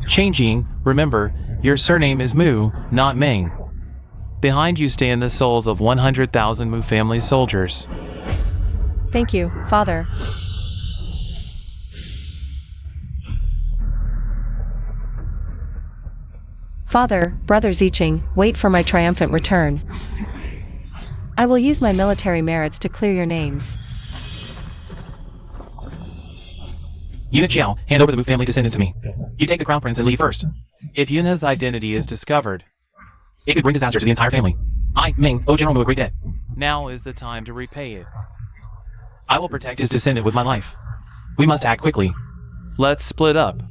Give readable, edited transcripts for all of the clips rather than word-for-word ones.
Changing, remember, your surname is Mu, not Ming. Behind you stand the souls of 100,000 Mu family soldiers. Thank you, Father. Father, Brother Zicheng, wait for my triumphant return. I will use my military merits to clear your names. Yuna Jiao, hand over the Mu family descendant to me. You take the crown prince and leave first. If Yuna's identity is discovered, it could bring disaster to the entire family. I, Ming, owe General Mu a great debt. Now is the time to repay it. I will protect his descendant with my life. We must act quickly. Let's split up.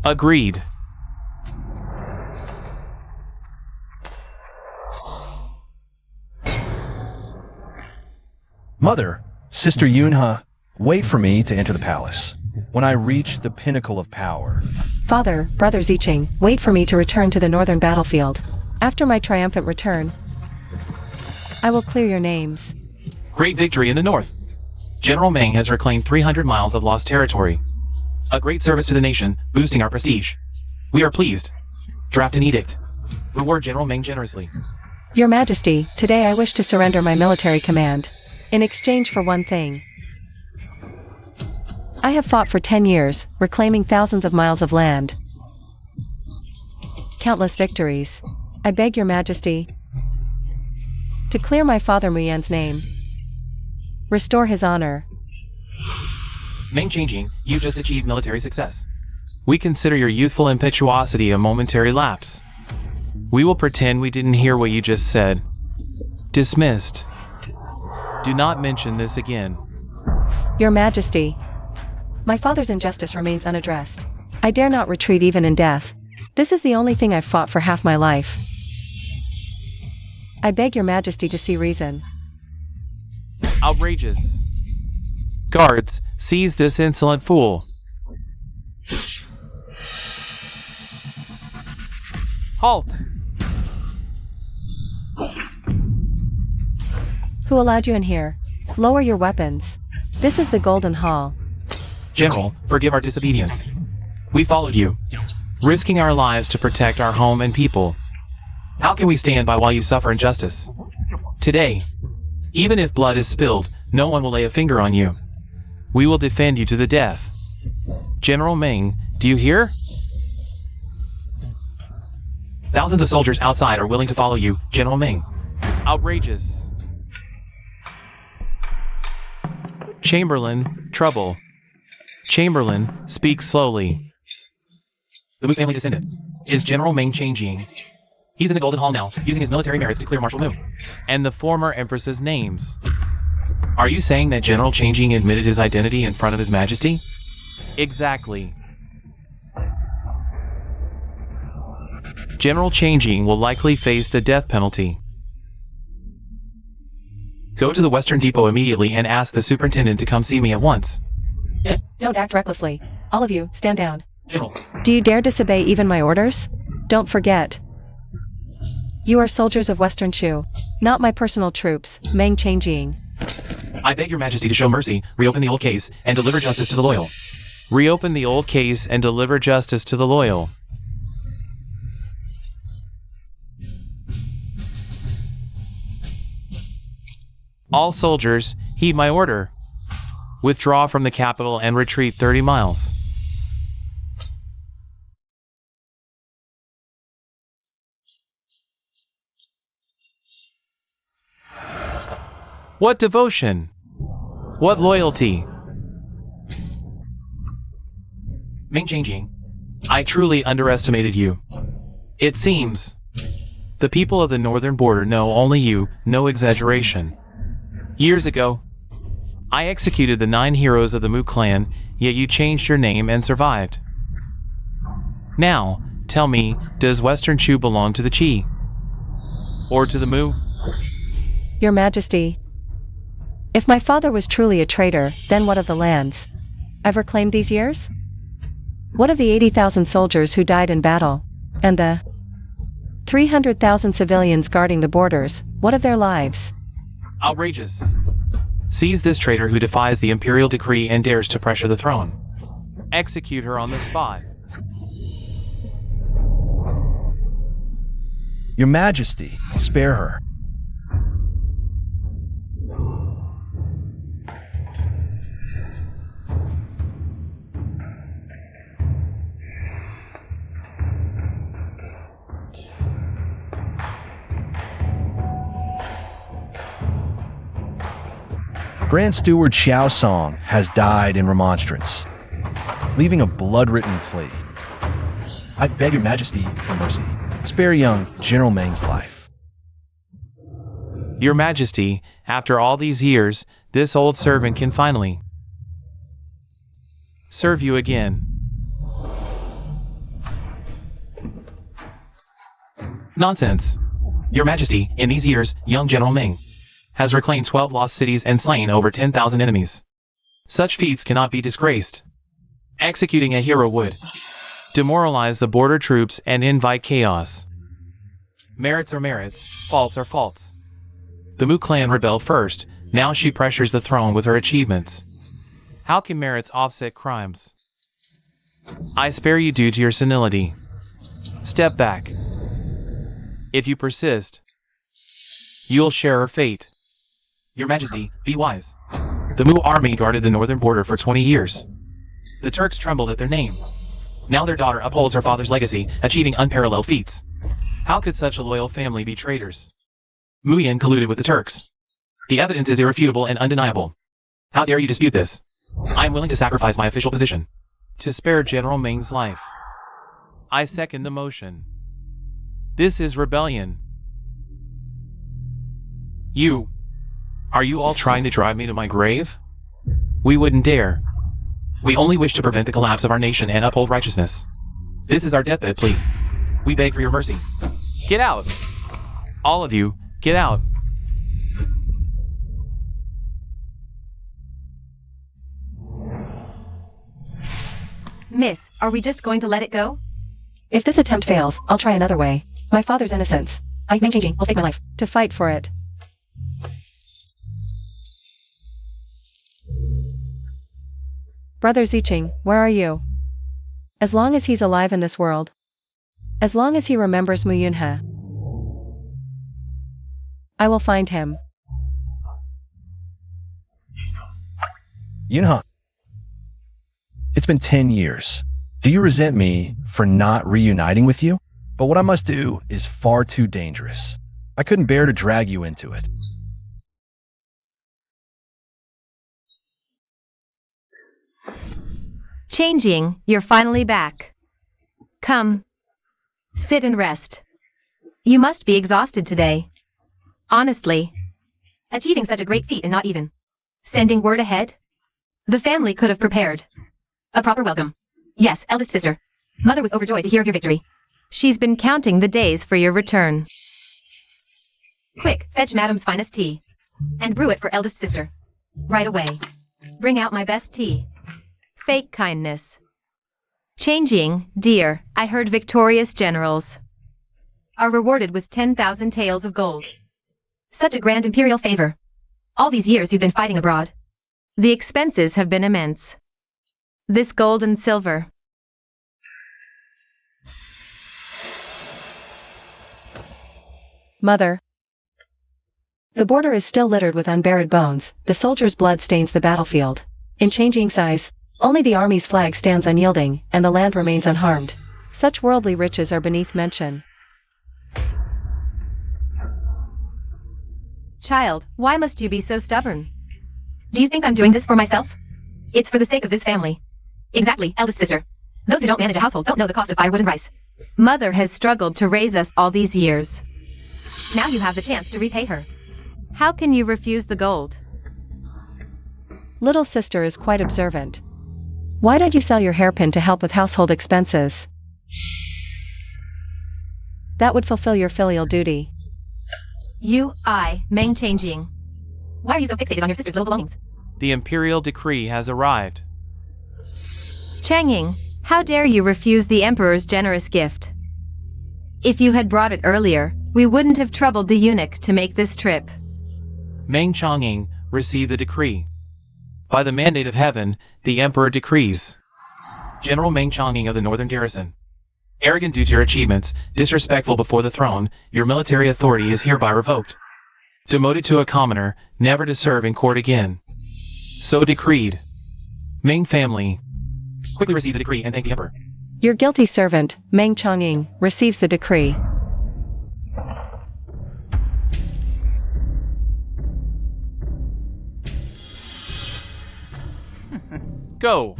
Agreed. Mother, Sister Yunhe, wait for me to enter the palace. When I reach the pinnacle of power. Father, Brother Zicheng, wait for me to return to the northern battlefield. After my triumphant return, I will clear your names. Great victory in the north. General Meng has reclaimed 300 miles of lost territory. A great service to the nation, boosting our prestige. We are pleased. Draft an edict. Reward General Meng generously. Your Majesty, today I wish to surrender my military command. In exchange for one thing. I have fought for 10 years, reclaiming thousands of miles of land. Countless victories. I beg your Majesty to clear my father Muyan's name. Restore his honor. Meng Changing, you just achieved military success. We consider your youthful impetuosity a momentary lapse. We will pretend we didn't hear what you just said. Dismissed. Do not mention this again. Your Majesty, my father's injustice remains unaddressed. I dare not retreat even in death. This is the only thing I've fought for half my life. I beg your Majesty to see reason. Outrageous. Guards, seize this insolent fool. Halt! Who allowed you in here? Lower your weapons. This is the Golden Hall. General, forgive our disobedience. We followed you, risking our lives to protect our home and people. How can we stand by while you suffer injustice? Today, even if blood is spilled, no one will lay a finger on you. We will defend you to the death. General Meng, do you hear? Thousands of soldiers outside are willing to follow you, General Meng. Outrageous. Chamberlain, trouble. Chamberlain, speak slowly. The Mu family descendant. Is General Meng Changing? He's in the Golden Hall now, using his military merits to clear Marshal Mu. And the former Empress's names. Are you saying that General Changing admitted his identity in front of His Majesty? Exactly. General Changing will likely face the death penalty. Go to the Western Depot immediately and ask the superintendent to come see me at once. Yes, don't act recklessly. All of you, stand down. General. Do you dare disobey even my orders? Don't forget. You are soldiers of Western Shu, not my personal troops, Meng Changing. I beg your Majesty to show mercy, reopen the old case, and deliver justice to the loyal. Reopen the old case and deliver justice to the loyal. All soldiers, heed my order. Withdraw from the capital and retreat 30 miles. What devotion? What loyalty? Meng Changing, I truly underestimated you. It seems the people of the northern border know only you, no exaggeration. Years ago, I executed the 9 heroes of the Mu clan, yet you changed your name and survived. Now, tell me, does Western Shu belong to the Qi? Or to the Mu? Your Majesty, if my father was truly a traitor, then what of the lands I've reclaimed these years? What of the 80,000 soldiers who died in battle? And the 300,000 civilians guarding the borders, what of their lives? Outrageous. Seize this traitor who defies the imperial decree and dares to pressure the throne. Execute her on the spot. Your Majesty, spare her. Grand Steward Xiao Song has died in remonstrance, leaving a blood-written plea. I beg your Majesty for mercy. Spare young General Meng's life. Your Majesty, after all these years, this old servant can finally serve you again. Nonsense. Your Majesty, in these years, young General Meng has reclaimed 12 lost cities and slain over 10,000 enemies. Such feats cannot be disgraced. Executing a hero would demoralize the border troops and invite chaos. Merits are merits, faults are faults. The Mu clan rebelled first, now she pressures the throne with her achievements. How can merits offset crimes? I spare you due to your senility. Step back. If you persist, you'll share her fate. Your Majesty, be wise. The Mu army guarded the northern border for 20 years. The Turks trembled at their name. Now their daughter upholds her father's legacy, achieving unparalleled feats. How could such a loyal family be traitors? Mu Yin colluded with the Turks. The evidence is irrefutable and undeniable. How dare you dispute this? I am willing to sacrifice my official position to spare General Meng's life. I second the motion. This is rebellion. Are you all trying to drive me to my grave? We wouldn't dare. We only wish to prevent the collapse of our nation and uphold righteousness. This is our deathbed plea. We beg for your mercy. Get out! All of you, get out! Miss, are we just going to let it go? If this attempt fails, I'll try another way. My father's innocence. I, Meng Qingjing, will stake my life to fight for it. Brother Ziqing, where are you? As long as he's alive in this world. As long as he remembers Mu Yunhe, I will find him. Yunhe, it's been 10 years. Do you resent me for not reuniting with you? But what I must do is far too dangerous. I couldn't bear to drag you into it. Changing, you're finally back. Come. Sit and rest. You must be exhausted today. Honestly. Achieving such a great feat and not even sending word ahead? The family could have prepared a proper welcome. Yes, eldest sister. Mother was overjoyed to hear of your victory. She's been counting the days for your return. Quick, fetch Madam's finest tea. And brew it for eldest sister. Right away. Bring out my best tea. Fake kindness. Changing, dear, I heard victorious generals are rewarded with 10,000 taels of gold. Such a grand imperial favor. All these years you've been fighting abroad. The expenses have been immense. This gold and silver. Mother. The border is still littered with unburied bones. The soldiers' blood stains the battlefield. In changing size, only the army's flag stands unyielding, and the land remains unharmed. Such worldly riches are beneath mention. Child, why must you be so stubborn? Do you think I'm doing this for myself? It's for the sake of this family. Exactly, eldest sister. Those who don't manage a household don't know the cost of firewood and rice. Mother has struggled to raise us all these years. Now you have the chance to repay her. How can you refuse the gold? Little sister is quite observant. Why don't you sell your hairpin to help with household expenses? That would fulfill your filial duty. Meng Changing. Why are you so fixated on your sister's little belongings? The imperial decree has arrived. Changing, how dare you refuse the emperor's generous gift? If you had brought it earlier, we wouldn't have troubled the eunuch to make this trip. Meng Changying received the decree. By the mandate of heaven, the emperor decrees. General Meng Changying of the Northern Garrison. Arrogant due to your achievements, disrespectful before the throne, your military authority is hereby revoked. Demoted to a commoner, never to serve in court again. So decreed. Meng family. Quickly receive the decree and thank the emperor. Your guilty servant, Meng Changying, receives the decree. Go!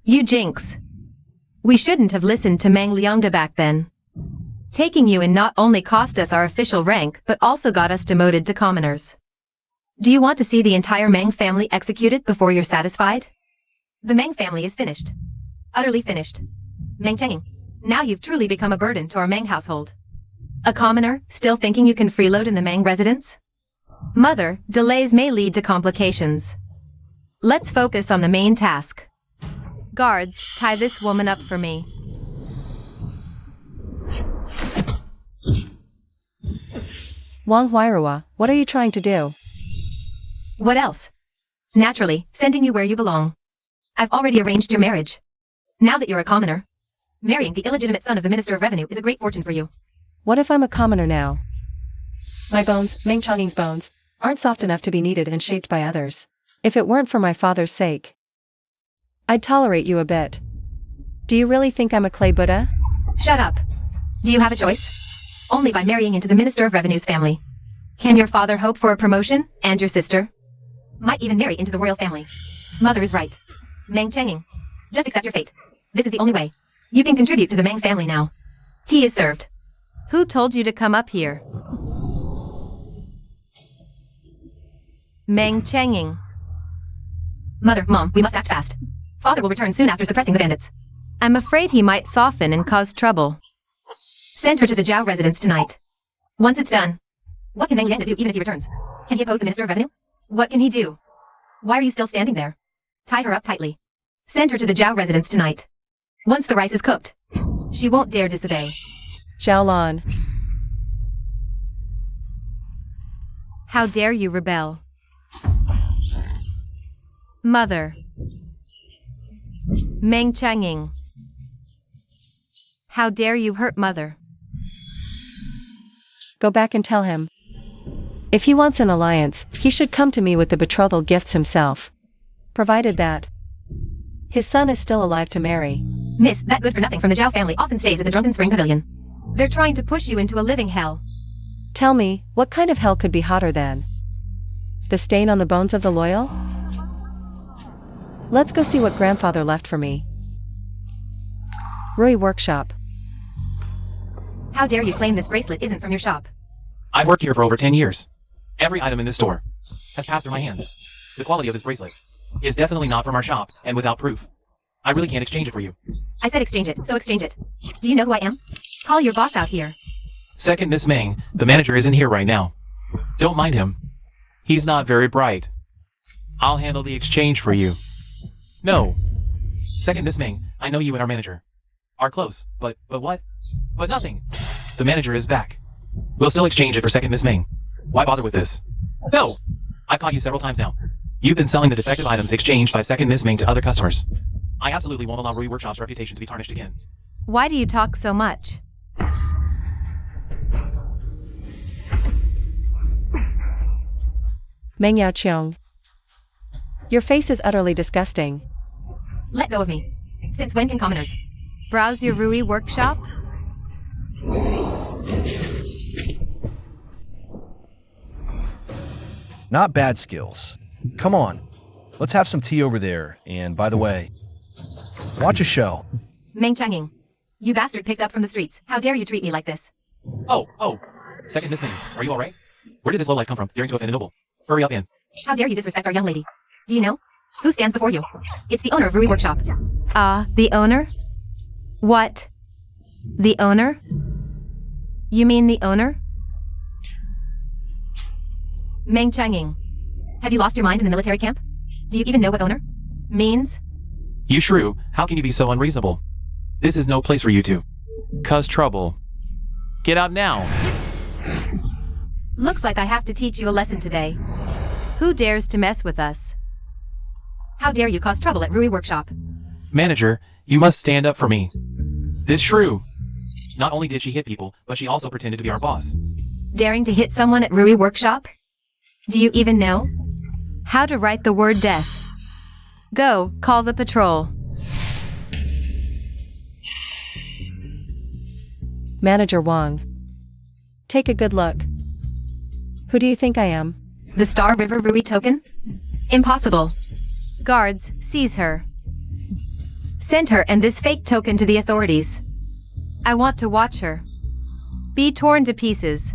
You jinx. We shouldn't have listened to Meng Liangda back then. Taking you in not only cost us our official rank, but also got us demoted to commoners. Do you want to see the entire Meng family executed before you're satisfied? The Meng family is finished. Utterly finished. Meng Changying, now you've truly become a burden to our Meng household. A commoner, still thinking you can freeload in the Meng residence? Mother, delays may lead to complications. Let's focus on the main task. Guards, tie this woman up for me. Wang Huirua, what are you trying to do? What else? Naturally, sending you where you belong. I've already arranged your marriage. Now that you're a commoner, marrying the illegitimate son of the Minister of Revenue is a great fortune for you. What if I'm a commoner now? My bones, Meng Changying's bones, aren't soft enough to be kneaded and shaped by others. If it weren't for my father's sake, I'd tolerate you a bit. Do you really think I'm a clay Buddha? Shut up. Do you have a choice? Only by marrying into the Minister of Revenue's family. Can your father hope for a promotion, and your sister? Might even marry into the royal family. Mother is right. Meng Changying, just accept your fate. This is the only way. You can contribute to the Meng family now. Tea is served. Who told you to come up here? Meng Changying. Mother, Mom, we must act fast. Father will return soon after suppressing the bandits. I'm afraid he might soften and cause trouble. Send her to the Zhao residence tonight. Once it's done, what can Meng Liangda do even if he returns? Can he oppose the Minister of Revenue? What can he do? Why are you still standing there? Tie her up tightly. Send her to the Zhao residence tonight. Once the rice is cooked, she won't dare disobey. Xiaolan. How dare you rebel? Mother. Meng Changying. How dare you hurt Mother? Go back and tell him. If he wants an alliance, he should come to me with the betrothal gifts himself. Provided that his son is still alive to marry. Miss, that good-for-nothing from the Zhao family often stays at the Drunken Spring Pavilion. They're trying to push you into a living hell. Tell me, what kind of hell could be hotter than the stain on the bones of the loyal? Let's go see what grandfather left for me. Rui Workshop. How dare you claim this bracelet isn't from your shop? I've worked here for over 10 years. Every item in this store has passed through my hands. The quality of this bracelet is definitely not from our shop, and without proof. I really can't exchange it for you. I said exchange it, so exchange it. Do you know who I am? Call your boss out here. Second Miss Meng, the manager isn't here right now. Don't mind him. He's not very bright. I'll handle the exchange for you. No. Second Miss Meng, I know you and our manager are close, but what? But nothing. The manager is back. We'll still exchange it for Second Miss Meng. Why bother with this? No! I've caught you several times now. You've been selling the defective items exchanged by Second Miss Meng to other customers. I absolutely won't allow Rui Workshop's reputation to be tarnished again. Why do you talk so much? Meng Yaoqiong. Your face is utterly disgusting. Let go of me. Since when can commoners browse your Rui Workshop? Not bad skills. Come on, let's have some tea over there, and by the way, watch a show. Meng Changying, you bastard picked up from the streets. How dare you treat me like this? Oh. Second Miss Meng, are you alright? Where did this lowlife come from, daring to offend a noble? Hurry up in. How dare you disrespect our young lady? Do you know who stands before you? It's the owner of Rui Workshop. The owner? What? The owner? You mean the owner? Meng Changying, have you lost your mind in the military camp? Do you even know what owner means? You shrew, how can you be so unreasonable? This is no place for you to cause trouble. Get out now. Looks like I have to teach you a lesson today. Who dares to mess with us? How dare you cause trouble at Rui Workshop? Manager, you must stand up for me. This shrew. Not only did she hit people, but she also pretended to be our boss. Daring to hit someone at Rui Workshop? Do you even know how to write the word death? Go, call the patrol. Manager Wong. Take a good look. Who do you think I am? The Star River Rui token? Impossible. Guards, seize her. Send her and this fake token to the authorities. I want to watch her be torn to pieces.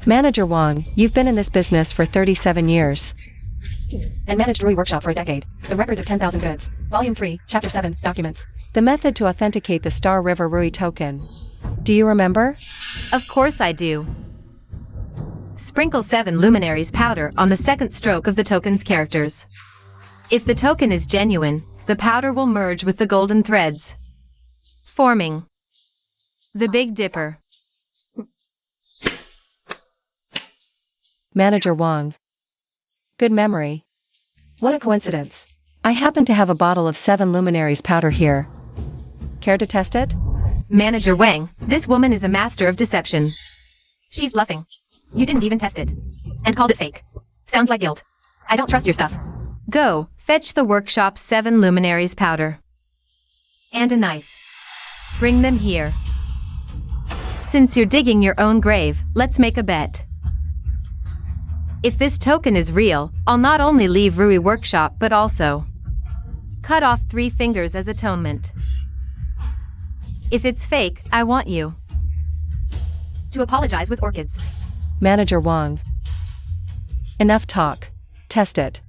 Manager Wong, you've been in this business for 37 years. And managed Rui Workshop for a decade. The Records of 10,000 Goods. Volume 3, Chapter 7, Documents. The method to authenticate the Star River Rui token. Do you remember? Of course I do. Sprinkle 7 luminaries powder on the second stroke of the token's characters. If the token is genuine, the powder will merge with the golden threads, forming the Big Dipper. Manager Wong. Good memory. What a coincidence. I happen to have a bottle of 7 luminaries powder here. Care to test it? Manager Wang, this woman is a master of deception. She's bluffing. You didn't even test it. And called it fake. Sounds like guilt. I don't trust your stuff. Go, fetch the workshop's 7 luminaries powder. And a knife. Bring them here. Since you're digging your own grave, let's make a bet. If this token is real, I'll not only leave Rui Workshop but also cut off 3 fingers as atonement. If it's fake, I want you to apologize with orchids. Manager Wong. Enough talk. Test it.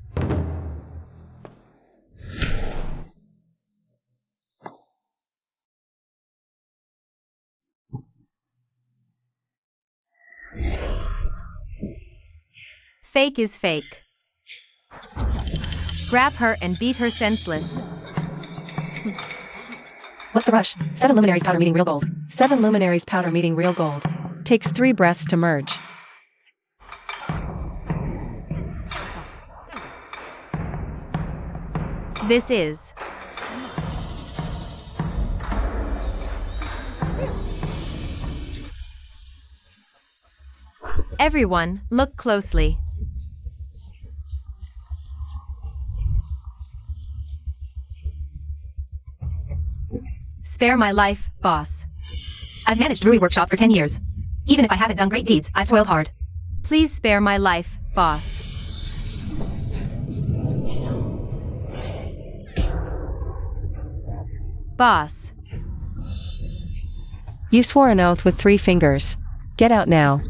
Fake is fake. Grab her and beat her senseless. What's the rush? 7 luminaries powder meeting real gold. 7 luminaries powder meeting real gold. Takes 3 breaths to merge. This is everyone, look closely. Spare my life, boss. I've managed Rui Workshop for 10 years. Even if I haven't done great deeds, I've toiled hard. Please spare my life, boss. Boss. You swore an oath with 3 fingers. Get out now.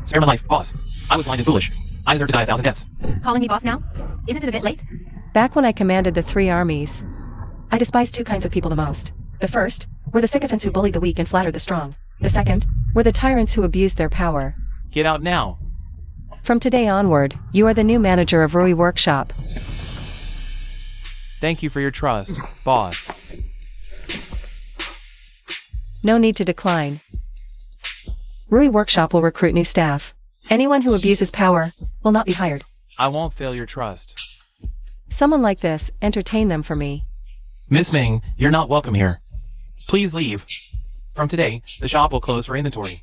Spare my life, boss. I was blind and foolish. I deserve to die 1,000 deaths. Calling me boss now? Isn't it a bit late? Back when I commanded the 3 armies, I despised 2 kinds of people the most. The first were the sycophants who bullied the weak and flattered the strong. The second were the tyrants who abused their power. Get out now. From today onward, you are the new manager of Rui Workshop. Thank you for your trust, boss. No need to decline. Rui Workshop will recruit new staff. Anyone who abuses power will not be hired. I won't fail your trust. Someone like this, entertain them for me. Miss Ming, you're not welcome here. Please leave. From today, the shop will close for inventory.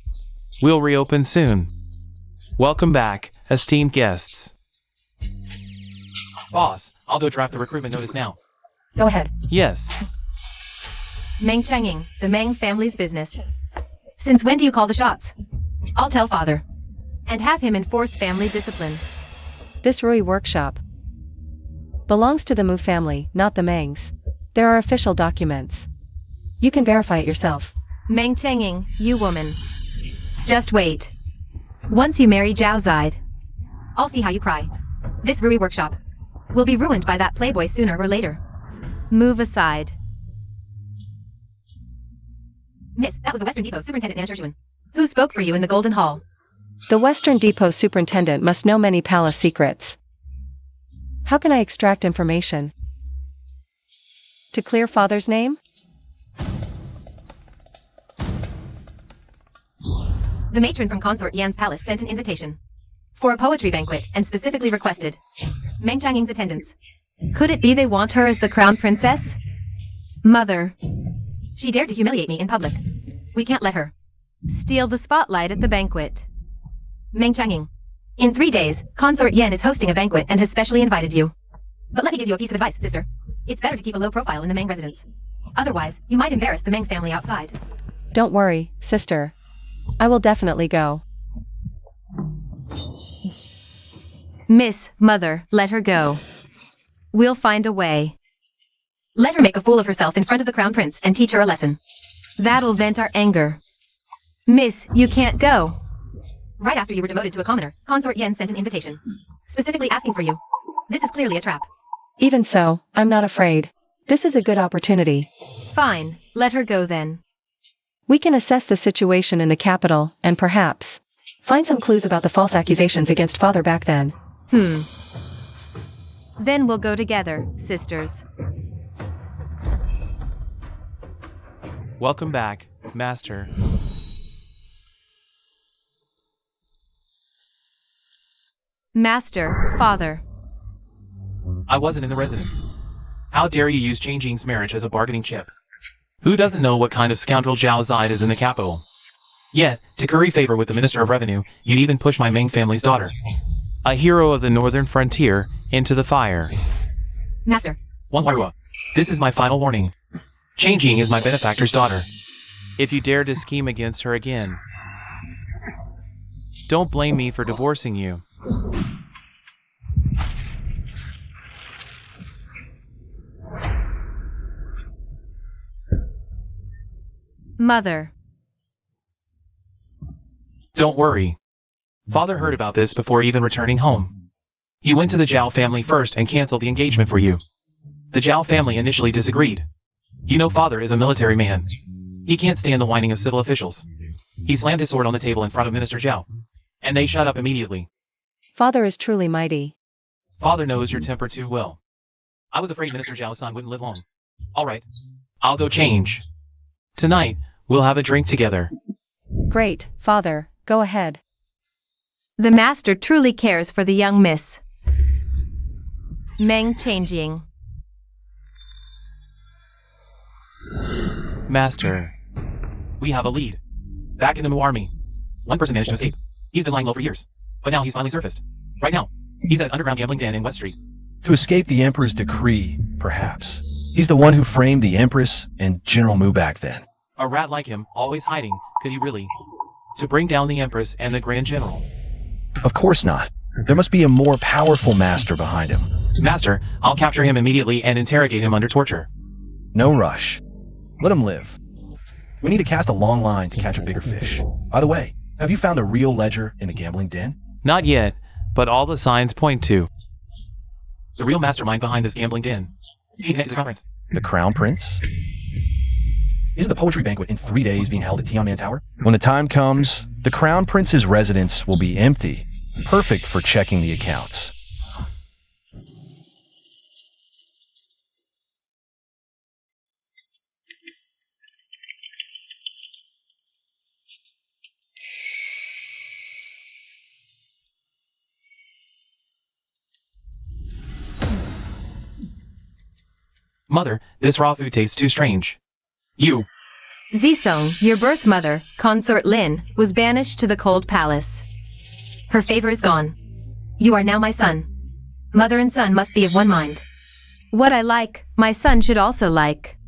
We'll reopen soon. Welcome back, esteemed guests. Boss, I'll go draft the recruitment notice now. Go ahead. Yes. Meng Changing, the Meng family's business. Since when do you call the shots? I'll tell father. And have him enforce family discipline. This Rui Workshop belongs to the Mu family, not the Mengs. There are official documents. You can verify it yourself. Meng Changing, you woman. Just wait. Once you marry JNCYDJC, I'll see how you cry. This Rui Workshop will be ruined by that playboy sooner or later. Move aside. Miss, that was the Western Depot Superintendent Nan Shujuan. Who spoke for you in the Golden Hall? The Western Depot superintendent must know many palace secrets. How can I extract information? To clear father's name? The matron from Consort Yan's palace sent an invitation for a poetry banquet and specifically requested Meng Changying's attendance. Could it be they want her as the crown princess? Mother. She dared to humiliate me in public. We can't let her steal the spotlight at the banquet. Meng Changying. In 3 days, Consort Yan is hosting a banquet and has specially invited you. But let me give you a piece of advice, sister. It's better to keep a low profile in the Meng residence. Otherwise, you might embarrass the Meng family outside. Don't worry, sister. I will definitely go. Miss, mother, let her go. We'll find a way. Let her make a fool of herself in front of the crown prince and teach her a lesson. That'll vent our anger. Miss, you can't go. Right after you were demoted to a commoner, Consort Yan sent an invitation, specifically asking for you. This is clearly a trap. Even so, I'm not afraid. This is a good opportunity. Fine, let her go then. We can assess the situation in the capital, and perhaps find some clues about the false accusations against father back then. Then we'll go together, sisters. Welcome back, Master. Master, father. I wasn't in the residence. How dare you use Changjing's marriage as a bargaining chip? Who doesn't know what kind of scoundrel JNCYDJC is in the capital? Yet, to curry favor with the Minister of Revenue, you'd even push my Meng family's daughter, a hero of the northern frontier, into the fire. Master. Wang Huarua, this is my final warning. Changjing is my benefactor's daughter. If you dare to scheme against her again, don't blame me for divorcing you. Mother. Don't worry. Father heard about this before even returning home. He went to the Zhao family first and canceled the engagement for you. The Zhao family initially disagreed. You know father is a military man. He can't stand the whining of civil officials. He slammed his sword on the table in front of Minister Zhao, and they shut up immediately. Father is truly mighty. Father knows your temper too well. I was afraid Minister Zhao's son wouldn't live long. Alright, I'll go change. Tonight, we'll have a drink together. Great, father, go ahead. The master truly cares for the young miss. Meng Changying. Master, we have a lead. Back in the Mu army, one person managed to escape. He's been lying low for years, but now he's finally surfaced. Right now, he's at an underground gambling den in West Street. To escape the Emperor's decree, perhaps. He's the one who framed the Empress and General Mu back then. A rat like him, always hiding, could he really? To bring down the Empress and the Grand General. Of course not. There must be a more powerful master behind him. Master, I'll capture him immediately and interrogate him under torture. No rush. Let him live. We need to cast a long line to catch a bigger fish. By the way, have you found a real ledger in the gambling den? Not yet, but all the signs point to the real mastermind behind this gambling den. The Crown Prince? Isn't the poetry banquet in 3 days being held at Tianmen Tower? When the time comes, the Crown Prince's residence will be empty, perfect for checking the accounts. Mother, this raw food tastes too strange. You. Zisong, your birth mother, Consort Lin, was banished to the cold palace. Her favor is gone. You are now my son. Mother and son must be of one mind. What I like, my son should also like.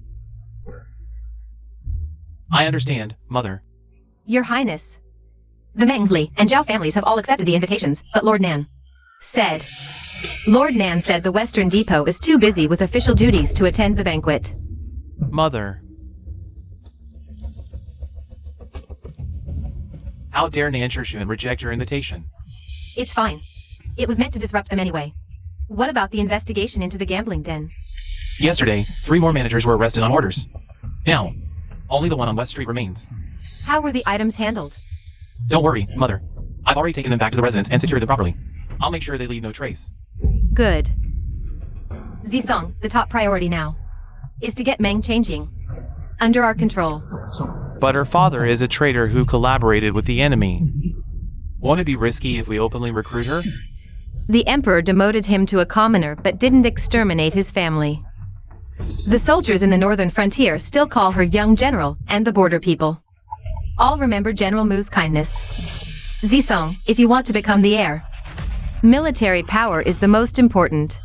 I understand, Mother. Your Highness. The Mengli and Zhao families have all accepted the invitations, but Lord Nan said the Western Depot is too busy with official duties to attend the banquet. Mother. How dare Nan Shishun reject your invitation? It's fine. It was meant to disrupt them anyway. What about the investigation into the gambling den? Yesterday, 3 more managers were arrested on orders. Now, only the one on West Street remains. How were the items handled? Don't worry, Mother. I've already taken them back to the residence and secured them properly. I'll make sure they leave no trace. Good. Zisong, the top priority now is to get Meng changing under our control. But her father is a traitor who collaborated with the enemy. Won't it be risky if we openly recruit her? The Emperor demoted him to a commoner but didn't exterminate his family. The soldiers in the northern frontier still call her young general, and the border people all remember General Mu's kindness. Zisong, if you want to become the heir, military power is the most important.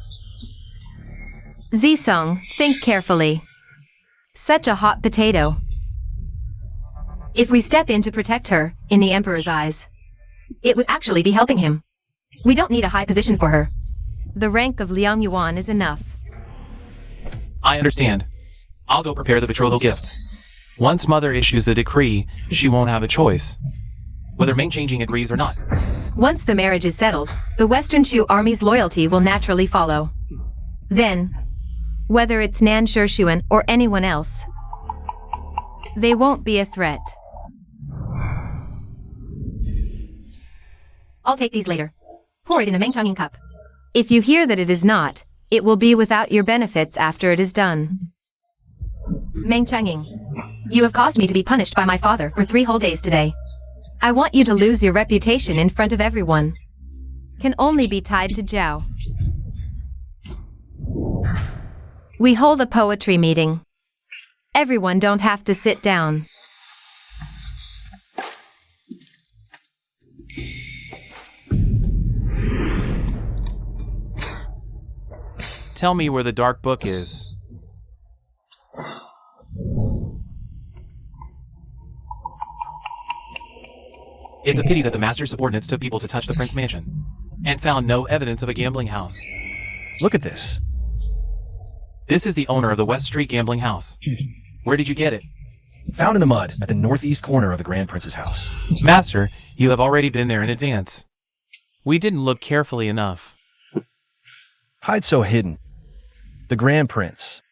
Zisong, think carefully. Such a hot potato. If we step in to protect her, in the Emperor's eyes, it would actually be helping him. We don't need a high position for her. The rank of Liang Yuan is enough. I understand. I'll go prepare the betrothal gifts. Once Mother issues the decree, she won't have a choice, whether Meng Changing agrees or not. Once the marriage is settled, the Western Shu army's loyalty will naturally follow. Then, whether it's Nan Shurshuan or anyone else, they won't be a threat. I'll take these later. Pour it in a Meng Changing cup. If you hear that it is not, it will be without your benefits after it is done. Meng Changing, you have caused me to be punished by my father for 3 whole days today. I want you to lose your reputation in front of everyone. Can only be tied to Zhao. We hold a poetry meeting. Everyone don't have to sit down. Tell me where the dark book is. It's a pity that the master's subordinates took people to touch the prince's mansion, and found no evidence of a gambling house. Look at this. This is the owner of the West Street gambling house. Where did you get it? Found in the mud at the northeast corner of the Grand Prince's house. Master, you have already been there in advance. We didn't look carefully enough. Hide so hidden. The Grand Prince.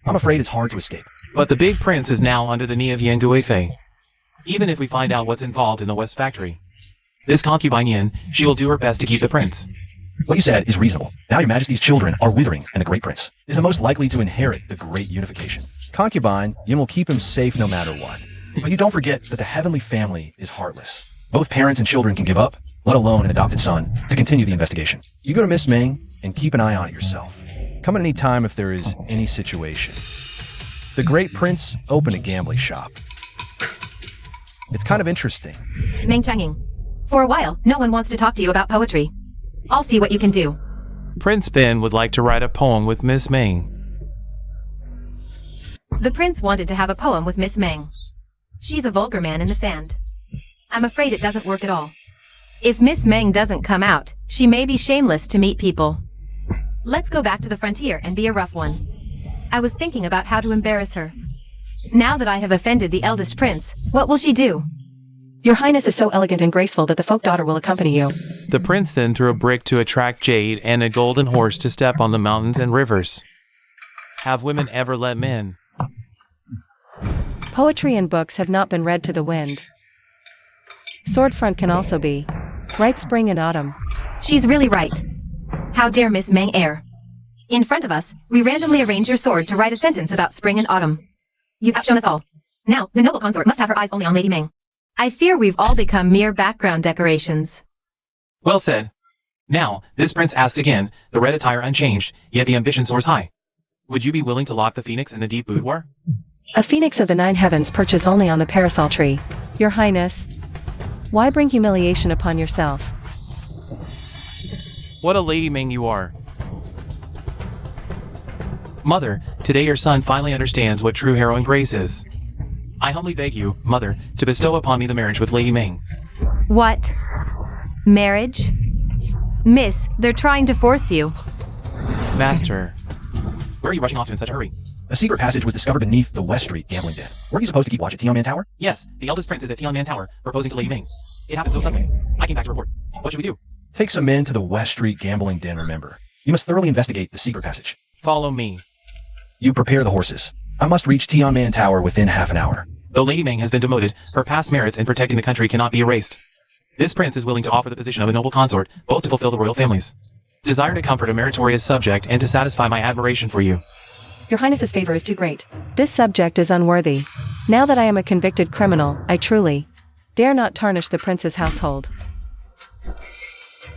I'm afraid it's hard to escape. But the big prince is now under the knee of Yan Guifei. Even if we find out what's involved in the West Factory, this concubine Yin, she will do her best to keep the prince. What you said is reasonable. Now your majesty's children are withering, and the great prince is the most likely to inherit the great unification. Concubine, Yin will keep him safe no matter what. But you don't forget that the heavenly family is heartless. Both parents and children can give up, let alone an adopted son, to continue the investigation. You go to Miss Ming, and keep an eye on it yourself. Come at any time if there is any situation. The great prince opened a gambling shop. It's kind of interesting. Meng Changing, for a while, no one wants to talk to you about poetry. I'll see what you can do. Prince Ben would like to write a poem with Miss Ming. The prince wanted to have a poem with Miss Meng. She's a vulgar man in the sand. I'm afraid it doesn't work at all. If Miss Meng doesn't come out, she may be shameless to meet people. Let's go back to the frontier and be a rough one. I was thinking about how to embarrass her. Now that I have offended the eldest prince, what will she do? Your Highness is so elegant and graceful that the folk daughter will accompany you. The prince then threw a brick to attract Jade and a golden horse to step on the mountains and rivers. Have women ever let men? Poetry and books have not been read to the wind. Swordfront can also be. Right, spring and autumn. She's really right. How dare Miss Meng err? In front of us, we randomly arrange your sword to write a sentence about spring and autumn. You've outshone us all. Now, the noble consort must have her eyes only on Lady Meng. I fear we've all become mere background decorations. Well said. Now, this prince asks again, the red attire unchanged, yet the ambition soars high. Would you be willing to lock the phoenix in the deep boudoir? A phoenix of the 9 heavens perches only on the parasol tree. Your Highness, why bring humiliation upon yourself? What a Lady Ming you are. Mother, today your son finally understands what true heroine grace is. I humbly beg you, Mother, to bestow upon me the marriage with Lady Ming. What? Marriage? Miss, they're trying to force you. Master. Where are you rushing off to in such a hurry? A secret passage was discovered beneath the West Street gambling den. Weren't you supposed to keep watch at Tianman Tower? Yes, the eldest prince is at Tianman Tower, proposing to Lady Ming. It happened so suddenly. I came back to report. What should we do? Take some men to the West Street gambling den, remember. You must thoroughly investigate the secret passage. Follow me. You prepare the horses. I must reach Tianman Tower within half an hour. Though Lady Meng has been demoted, her past merits in protecting the country cannot be erased. This prince is willing to offer the position of a noble consort, both to fulfill the royal family's desire to comfort a meritorious subject and to satisfy my admiration for you. Your Highness's favor is too great. This subject is unworthy. Now that I am a convicted criminal, I truly dare not tarnish the prince's household.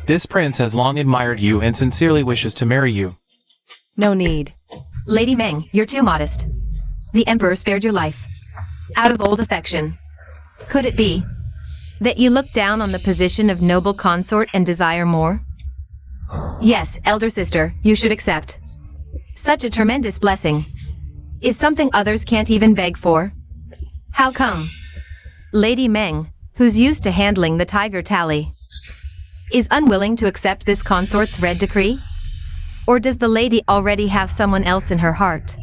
This prince has long admired you and sincerely wishes to marry you. No need. Lady Meng, you're too modest. The Emperor spared your life out of old affection. Could it be that you look down on the position of noble consort and desire more? Yes, elder sister, you should accept. Such a tremendous blessing is something others can't even beg for. How come? Lady Meng, who's used to handling the tiger tally, is unwilling to accept this consort's red decree? Or does the lady already have someone else in her heart?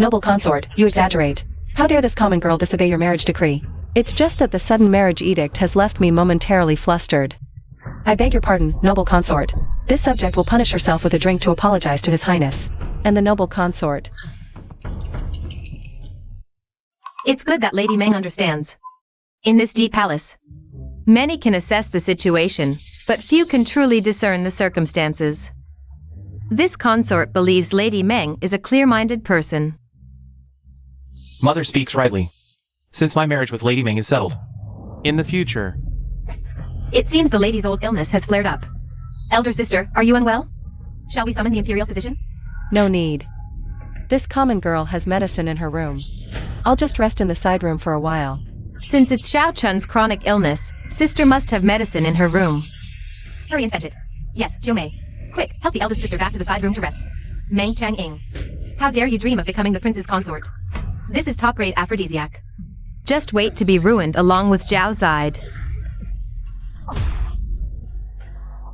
Noble consort, you exaggerate. How dare this common girl disobey your marriage decree? It's just that the sudden marriage edict has left me momentarily flustered. I beg your pardon, noble consort. This subject will punish herself with a drink to apologize to His Highness. And the noble consort. It's good that Lady Meng understands. In this deep palace, many can assess the situation, but few can truly discern the circumstances. This consort believes Lady Meng is a clear-minded person. Mother speaks rightly. Since my marriage with Lady Meng is settled, in the future... It seems the lady's old illness has flared up. Elder sister, are you unwell? Shall we summon the imperial physician? No need. This common girl has medicine in her room. I'll just rest in the side room for a while. Since it's Xiao Chun's chronic illness, sister must have medicine in her room. Hurry and fetch it. Yes, Jiu Mei. Quick, help the eldest sister back to the side room to rest. Meng Chang-ing. How dare you dream of becoming the prince's consort? This is top-grade aphrodisiac. Just wait to be ruined along with Zhao Zide.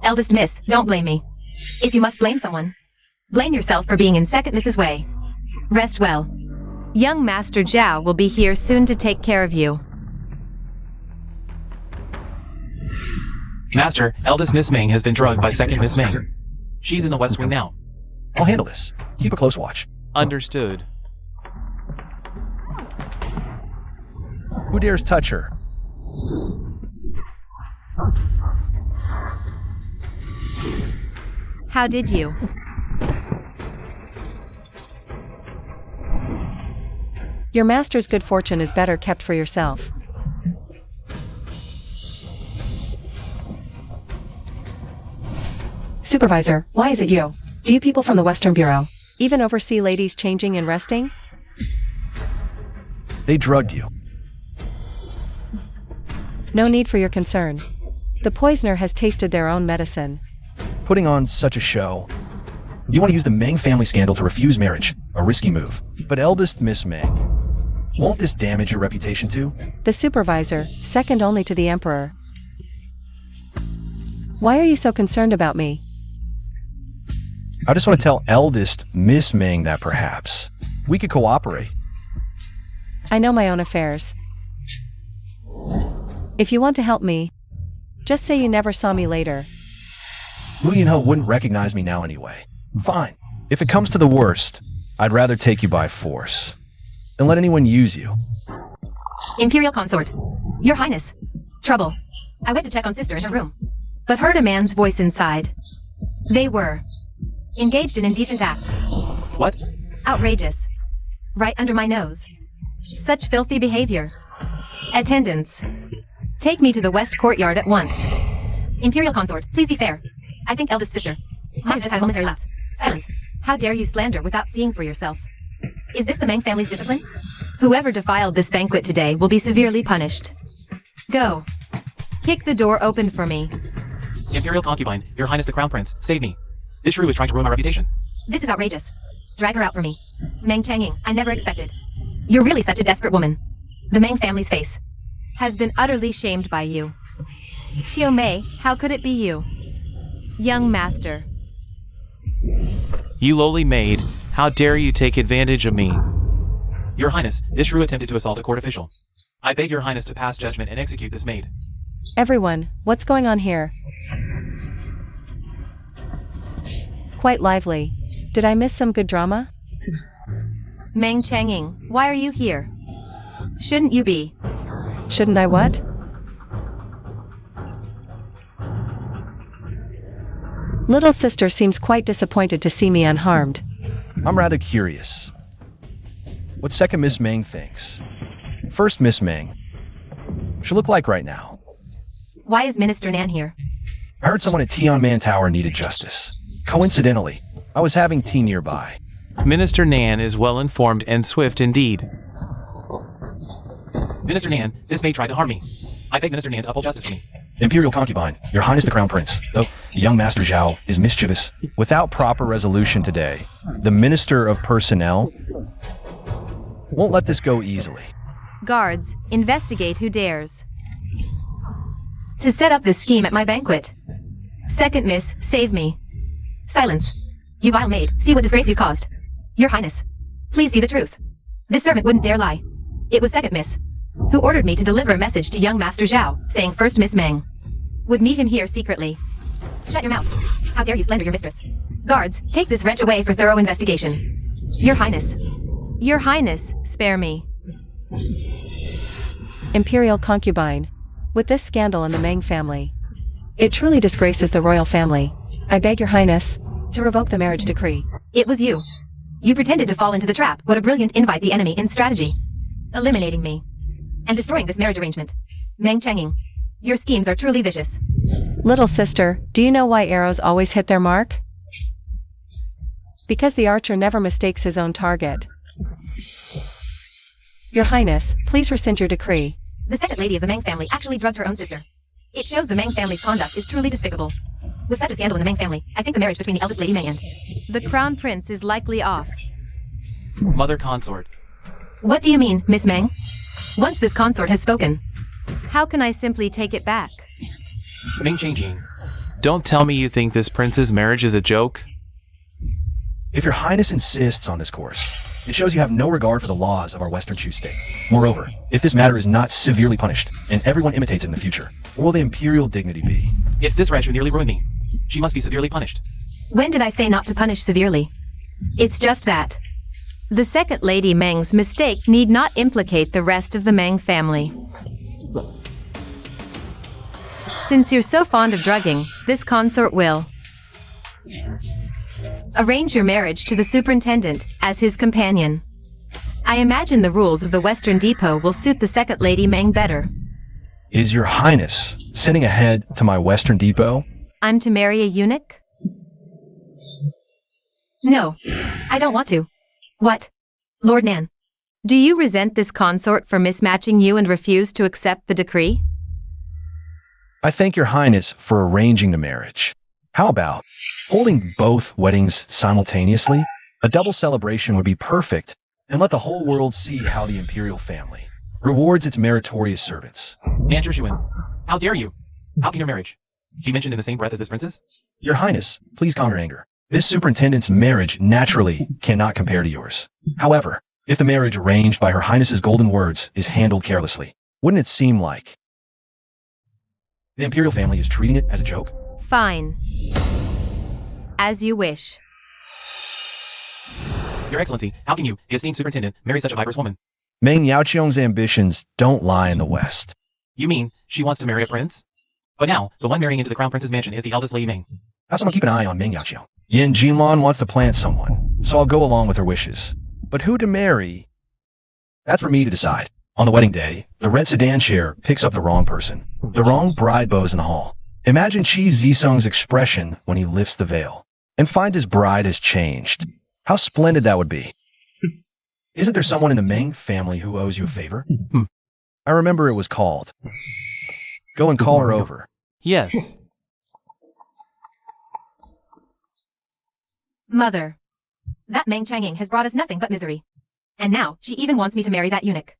Eldest miss, don't blame me. If you must blame someone, blame yourself for being in second Mrs. Wei. Rest well. Young Master Zhao will be here soon to take care of you. Master, eldest Miss Meng has been drugged by second Miss Meng. She's in the West Wing now. I'll handle this. Keep a close watch. Understood. Who dares touch her? How did you? Your master's good fortune is better kept for yourself. Supervisor, why is it you? Do you people from the Western Bureau even oversee ladies changing and resting? They drugged you. No need for your concern. The poisoner has tasted their own medicine. Putting on such a show. You want to use the Meng family scandal to refuse marriage. A risky move. But eldest Miss Meng, won't this damage your reputation too? The supervisor, second only to the emperor. Why are you so concerned about me? I just want to tell eldest Miss Meng that perhaps we could cooperate. I know my own affairs. If you want to help me, just say you never saw me later. Who you know wouldn't recognize me now anyway. Fine. If it comes to the worst, I'd rather take you by force than let anyone use you. Imperial consort. Your Highness. Trouble. I went to check on sister in her room, but heard a man's voice inside. They were engaged in indecent acts. What? Outrageous. Right under my nose. Such filthy behavior. Attendants. Take me to the West Courtyard at once. Imperial consort, please be fair. I think eldest sister might have just had a momentary lapse. Silence. How dare you slander without seeing for yourself? Is this the Meng family's discipline? Whoever defiled this banquet today will be severely punished. Go. Kick the door open for me. Imperial concubine, Your Highness the Crown Prince, save me. This shrew is trying to ruin my reputation. This is outrageous. Drag her out for me. Meng Changing, I never expected. You're really such a desperate woman. The Meng family's face has been utterly shamed by you. Xiao Mei, how could it be you? Young master. You lowly maid, how dare you take advantage of me? Your Highness, this shrew attempted to assault a court official. I beg Your Highness to pass judgment and execute this maid. Everyone, what's going on here? Quite lively. Did I miss some good drama? Meng Changying, why are you here? Shouldn't you be? Shouldn't I what? Little sister seems quite disappointed to see me unharmed. I'm rather curious. What second Miss Meng thinks. First Miss Meng should look like right now. Why is Minister Nan here? I heard someone at Tianman Tower needed justice. Coincidentally, I was having tea nearby. Minister Nan is well informed and swift indeed. Minister Nan, this maid tried to harm me. I beg Minister Nan to uphold justice for me. Imperial concubine, Your Highness the Crown Prince, though the young Master Zhao is mischievous. Without proper resolution today, the Minister of Personnel won't let this go easily. Guards, investigate who dares to set up this scheme at my banquet. Second Miss, save me. Silence. You vile maid, see what disgrace you caused. Your Highness, please see the truth. This servant wouldn't dare lie. It was Second Miss who ordered me to deliver a message to young Master Zhao, saying First Miss Meng would meet him here secretly. Shut your mouth. How dare you slander your mistress? Guards, take this wretch away for thorough investigation. Your Highness. Your Highness, spare me. Imperial concubine. With this scandal in the Meng family, it truly disgraces the royal family. I beg your Highness to revoke the marriage decree. It was you. You pretended to fall into the trap. What a brilliant invite the enemy in strategy. Eliminating me. And destroying this marriage arrangement. Meng Changying, your schemes are truly vicious. Little sister, do you know why arrows always hit their mark? Because the archer never mistakes his own target. Your Highness, please rescind your decree. The second lady of the Meng family actually drugged her own sister. It shows the Meng family's conduct is truly despicable. With such a scandal in the Meng family, I think the marriage between the eldest lady Meng and the crown prince is likely off. Mother consort. What do you mean, Miss Meng? Once this consort has spoken, how can I simply take it back? Meng Changying, don't tell me you think this prince's marriage is a joke. If Your Highness insists on this course, it shows you have no regard for the laws of our Western Chu state. Moreover, if this matter is not severely punished, and everyone imitates it in the future, what will the imperial dignity be? It's this wretch who nearly ruined me. She must be severely punished. When did I say not to punish severely? It's just that. The second lady Meng's mistake need not implicate the rest of the Meng family. Since you're so fond of drugging, this consort will arrange your marriage to the superintendent as his companion. I imagine the rules of the Western Depot will suit the second lady Meng better. Is Your Highness sending ahead to my Western Depot? I'm to marry a eunuch? No, I don't want to. What? Lord Nan, do you resent this consort for mismatching you and refuse to accept the decree? I thank Your Highness for arranging the marriage. How about holding both weddings simultaneously? A double celebration would be perfect, and let the whole world see how the imperial family rewards its meritorious servants. Nan Zhishuan, how dare you? How can your marriage be mentioned in the same breath as this princess? Your Highness, please calm your anger. This superintendent's marriage naturally cannot compare to yours. However, if the marriage arranged by Her Highness's golden words is handled carelessly, wouldn't it seem like the imperial family is treating it as a joke? Fine. As you wish. Your Excellency, how can you, the esteemed superintendent, marry such a viperous woman? Meng Yaoqiong's ambitions don't lie in the West. You mean, she wants to marry a prince? But now, the one marrying into the crown prince's mansion is the eldest lady Meng. Have someone keep an eye on Meng Yaoqiong. Yin Jinlan wants to plant someone, so I'll go along with her wishes. But who to marry? That's for me to decide. On the wedding day, the red sedan chair picks up the wrong person. The wrong bride bows in the hall. Imagine Chi Zisung's expression when he lifts the veil and finds his bride has changed. How splendid that would be. Isn't there someone in the Meng family who owes you a favor? I remember it was called. Go and call her over. Yes. Mother, that Meng Changying has brought us nothing but misery. And now, she even wants me to marry that eunuch.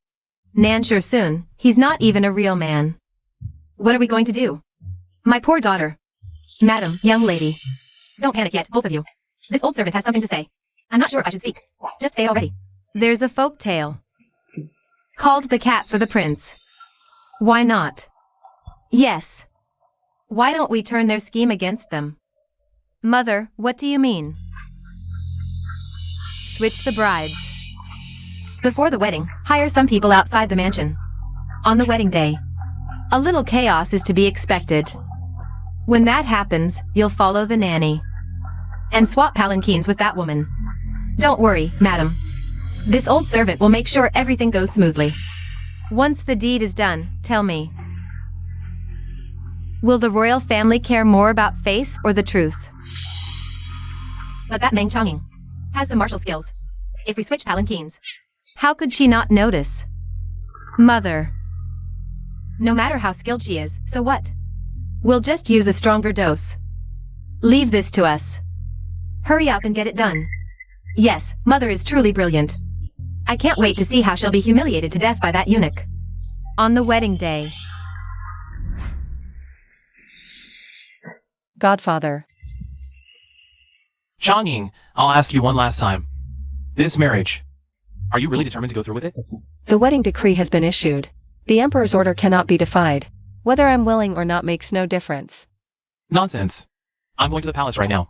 Nan sure soon, he's not even a real man. What are we going to do? My poor daughter. Madam, young lady. Don't panic yet, both of you. This old servant has something to say. I'm not sure if I should speak. Just say it already. There's a folk tale called The Cat for the Prince. Why not? Yes. Why don't we turn their scheme against them? Mother, what do you mean? Switch the brides. Before the wedding, hire some people outside the mansion. On the wedding day, a little chaos is to be expected. When that happens, you'll follow the nanny and swap palanquins with that woman. Don't worry, madam. This old servant will make sure everything goes smoothly. Once the deed is done, tell me. Will the royal family care more about face or the truth? But that Meng Chongqing has some martial skills. If we switch palanquins, how could she not notice? Mother. No matter how skilled she is, so what? We'll just use a stronger dose. Leave this to us. Hurry up and get it done. Yes, Mother is truly brilliant. I can't wait to see how she'll be humiliated to death by that eunuch. On the wedding day. Godfather. Chongqing, I'll ask you one last time. This marriage, are you really determined to go through with it? The wedding decree has been issued. The Emperor's order cannot be defied. Whether I'm willing or not makes no difference. Nonsense. I'm going to the palace right now.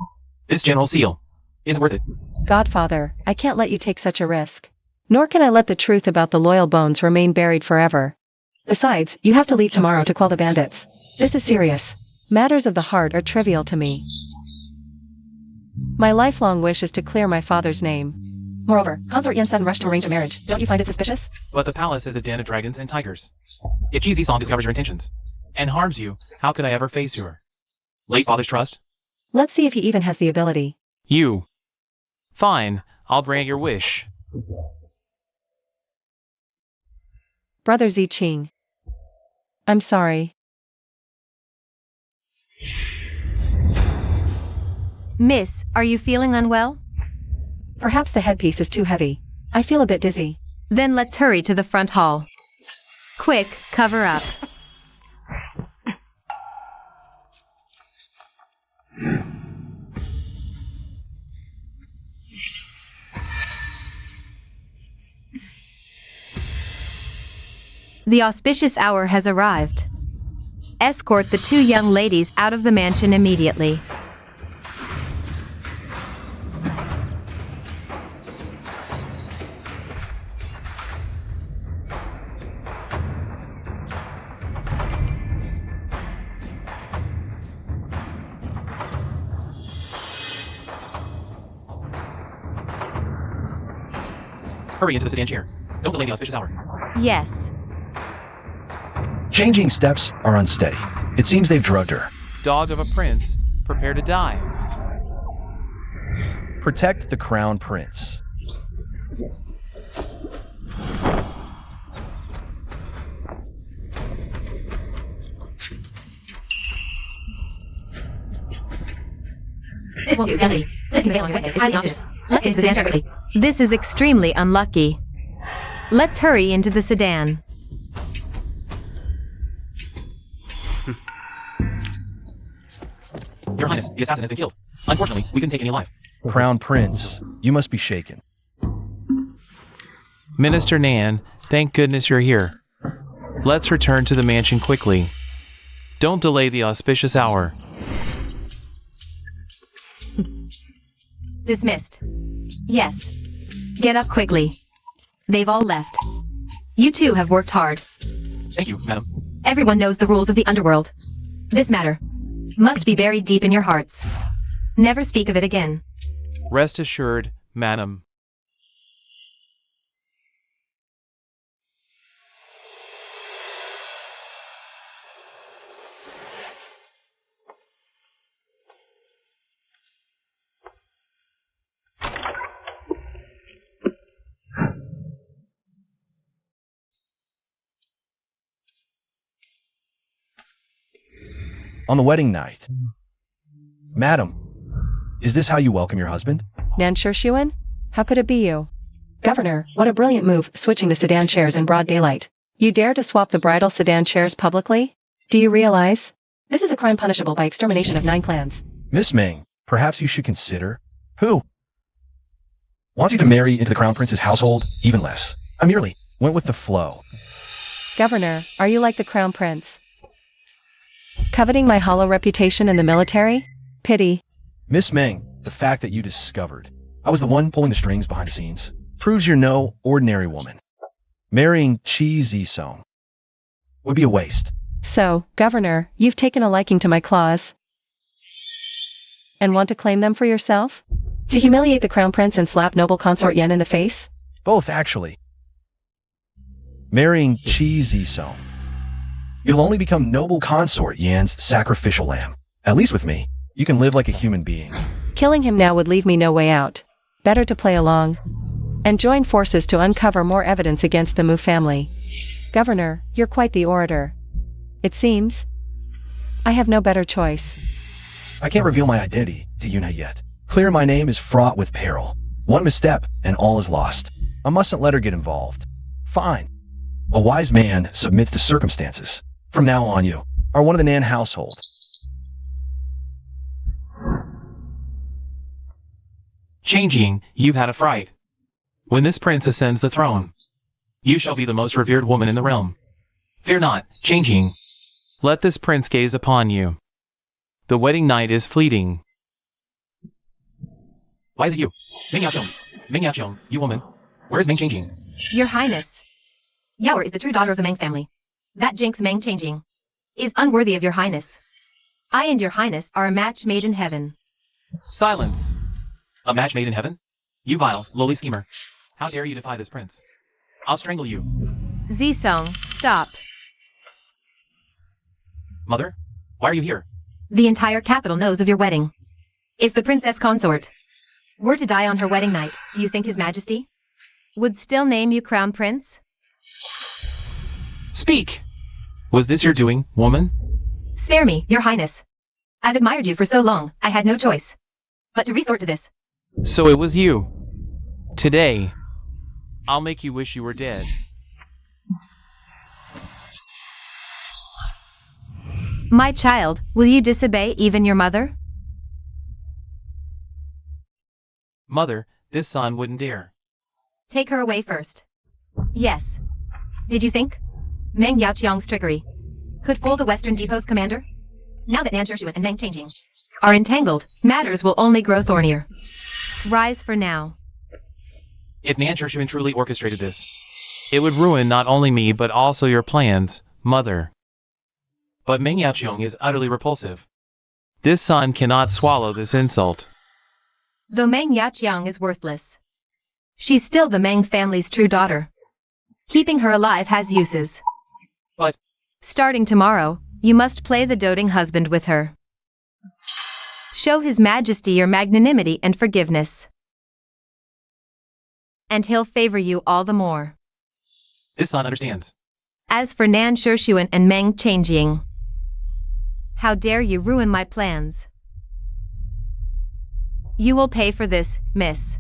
This general seal isn't worth it. Godfather, I can't let you take such a risk. Nor can I let the truth about the loyal bones remain buried forever. Besides, you have to leave tomorrow to quell the bandits. This is serious. Matters of the heart are trivial to me. My lifelong wish is to clear my father's name. Moreover, Consort Yen's son rushed to arrange a marriage. Don't you find it suspicious? But the palace is a den of dragons and tigers. If JNCYDJC discovers your intentions and harms you, how could I ever face her? Late father's trust? Let's see if he even has the ability. You. Fine, I'll grant your wish. Brother Ziqing. I'm sorry. Miss, are you feeling unwell? Perhaps the headpiece is too heavy. I feel a bit dizzy. Then let's hurry to the front hall. Quick, cover up. The auspicious hour has arrived. Escort the two young ladies out of the mansion immediately. Hurry into the sedan chair. Don't delay the auspicious hour. Yes. Changing steps are unsteady. It seems they've drugged her. Dog of a prince, prepare to die. Protect the crown prince. This won't do, young lady. Lifting the veil on your wedding day is highly auspicious. Let's get into the sedan chair quickly. This is extremely unlucky. Let's hurry into the sedan. Your Highness, the assassin has been killed. Unfortunately, we couldn't take any alive. Crown prince, you must be shaken. Minister Nan, thank goodness you're here. Let's return to the mansion quickly. Don't delay the auspicious hour. Dismissed. Yes. Get up quickly. They've all left. You two have worked hard. Thank you, madam. Everyone knows the rules of the underworld. This matter must be buried deep in your hearts. Never speak of it again. Rest assured, madam. On the wedding night. Madam, is this how you welcome your husband? Nan Shuan? How could it be you? Governor, what a brilliant move, switching the sedan chairs in broad daylight. You dare to swap the bridal sedan chairs publicly? Do you realize? This is a crime punishable by extermination of 9 clans. Miss Ming, perhaps you should consider... Who? Wants you to marry into the crown prince's household? Even less. I merely went with the flow. Governor, are you like the crown prince? Coveting my hollow reputation in the military? Pity. Miss Ming, the fact that you discovered I was the one pulling the strings behind the scenes. proves you're no ordinary woman. Marrying JNCYDJC would be a waste. So, Governor, you've taken a liking to my claws and want to claim them for yourself? To humiliate the crown prince and slap noble consort Yen in the face? Both, actually. Marrying JNCYDJC, you'll only become noble consort Yan's sacrificial lamb. At least with me, you can live like a human being. Killing him now would leave me no way out. Better to play along and join forces to uncover more evidence against the Mu family. Governor, you're quite the orator. It seems I have no better choice. I can't reveal my identity to Yuna yet. Clear my name is fraught with peril. One misstep and all is lost. I mustn't let her get involved. Fine. A wise man submits to circumstances. From now on, you are one of the Nan household. Changing, you've had a fright. When this prince ascends the throne, you shall be the most revered woman in the realm. Fear not, Changing. Let this prince gaze upon you. The wedding night is fleeting. Why is it you? Ming Yaqiong, you woman. Where is Ming Changing? Your Highness. Yaoer is the true daughter of the Meng family. That jinx Meng Changing is unworthy of your Highness. I and your Highness are a match made in heaven. Silence. A match made in heaven? You vile, lowly schemer. How dare you defy this prince? I'll strangle you. Zisong, stop. Mother, why are you here? The entire capital knows of your wedding. If the princess consort were to die on her wedding night, do you think His Majesty would still name you crown prince? Speak! Was this your doing, woman? Spare me, your Highness. I've admired you for so long, I had no choice but to resort to this. So it was you. Today, I'll make you wish you were dead. My child, will you disobey even your mother? Mother, this son wouldn't dare. Take her away first. Yes. Did you think Meng Yaqiong's trickery could fool the Western Depot's commander? Now that Nan Shuan and Meng Changing are entangled, matters will only grow thornier. Rise for now. If Nan Shuan truly orchestrated this, it would ruin not only me but also your plans, Mother. But Meng Yaqiong is utterly repulsive. This son cannot swallow this insult. Though Meng Yaqiong is worthless, she's still the Meng family's true daughter. Keeping her alive has uses. But starting tomorrow, you must play the doting husband with her. Show His Majesty your magnanimity and forgiveness, and he'll favor you all the more. this son understands. As for Nan Shuan and Meng Changing, how dare you ruin my plans? You will pay for this, miss.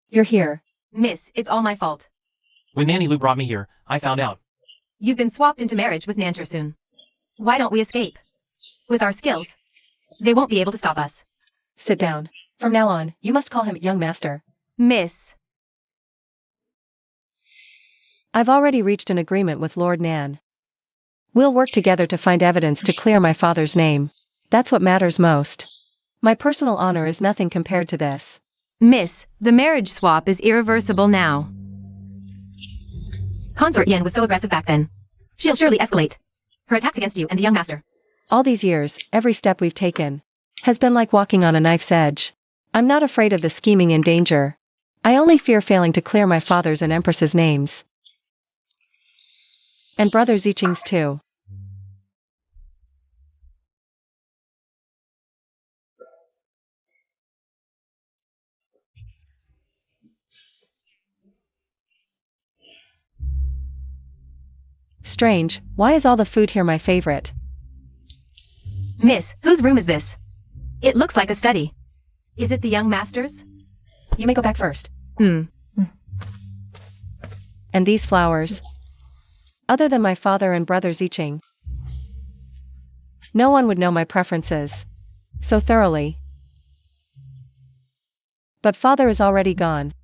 You're here. Miss, it's all my fault. When Nanny Lu brought me here, I found out. You've been swapped into marriage with Nan Shuan. Why don't we escape? With our skills, they won't be able to stop us. Sit down. From now on, you must call him young master. Miss. I've already reached an agreement with Lord Nan. We'll work together to find evidence to clear my father's name. That's what matters most. My personal honor is nothing compared to this. Miss, the marriage swap is irreversible now. Consort Yen was so aggressive back then. She'll surely escalate her attacks against you and the young master. All these years, every step we've taken has been like walking on a knife's edge. I'm not afraid of the scheming and danger. I only fear failing to clear my father's and Empress's names. And Brother Zicheng's too. Strange, why is all the food here my favorite? Miss, whose room is this? It looks like a study. Is it the young master's? You may go back first. And these flowers? Other than my father and Brother Zicheng, no one would know my preferences so thoroughly. But father is already gone,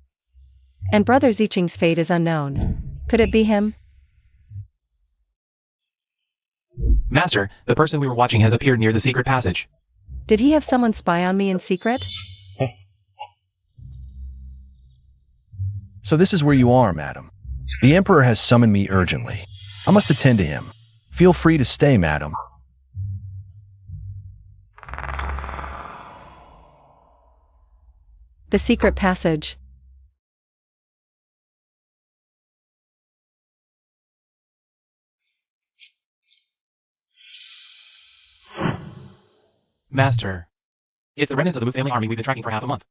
and Brother Zicheng's fate is unknown. Could it be him? Master, the person we were watching has appeared near the secret passage. Did he have someone spy on me in secret? So this is where you are, madam. The Emperor has summoned me urgently. I must attend to him. Feel free to stay, madam. The secret passage. Master. It's the remnants of the Mu family army we've been tracking for half a month.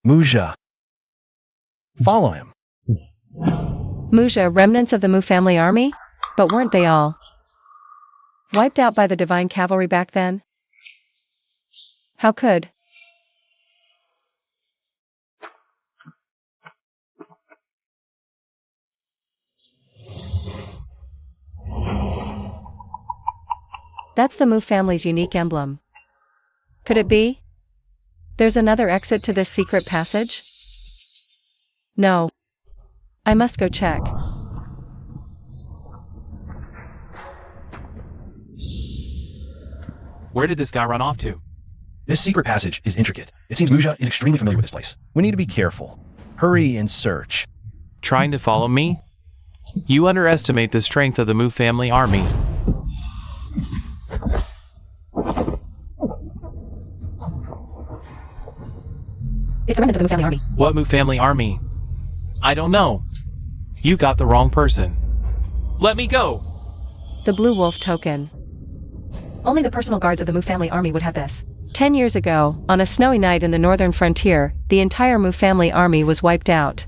Muja. Follow him. Muja, remnants of the Mu family army? But weren't they all wiped out by the divine cavalry back then? How could? That's the Mu family's unique emblem. Could it be? There's another exit to this secret passage? No. I must go check. Where did this guy run off to? This secret passage is intricate. It seems Muja is extremely familiar with this place. We need to be careful. Hurry and search. Trying to follow me? You underestimate the strength of the Mu family army. It's the remnants of the Mu family army. What Mu family army? I don't know. You got the wrong person. Let me go! The Blue Wolf token. Only the personal guards of the Mu family army would have this. 10 years ago, on a snowy night in the northern frontier, the entire Mu family army was wiped out.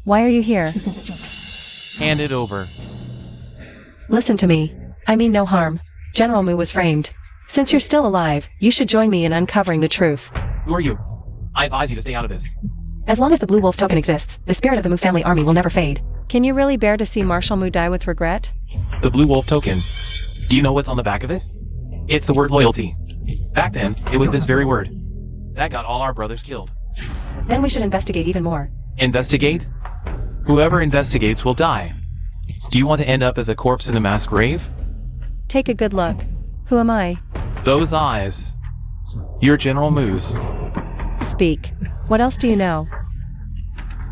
Why are you here? Hand it over. Listen to me. I mean no harm. General Mu was framed. Since you're still alive, you should join me in uncovering the truth. Who are you? I advise you to stay out of this. As long as the Blue Wolf token exists, the spirit of the Mu family army will never fade. Can you really bear to see Marshal Mu die with regret? The Blue Wolf token. Do you know what's on the back of it? It's the word loyalty. Back then, it was this very word. That got all our brothers killed. Then we should investigate even more. Investigate? Whoever investigates will die. Do you want to end up as a corpse in a mass grave? Take a good look. Who am I? Those eyes. You're General Mu's. Speak. What else do you know?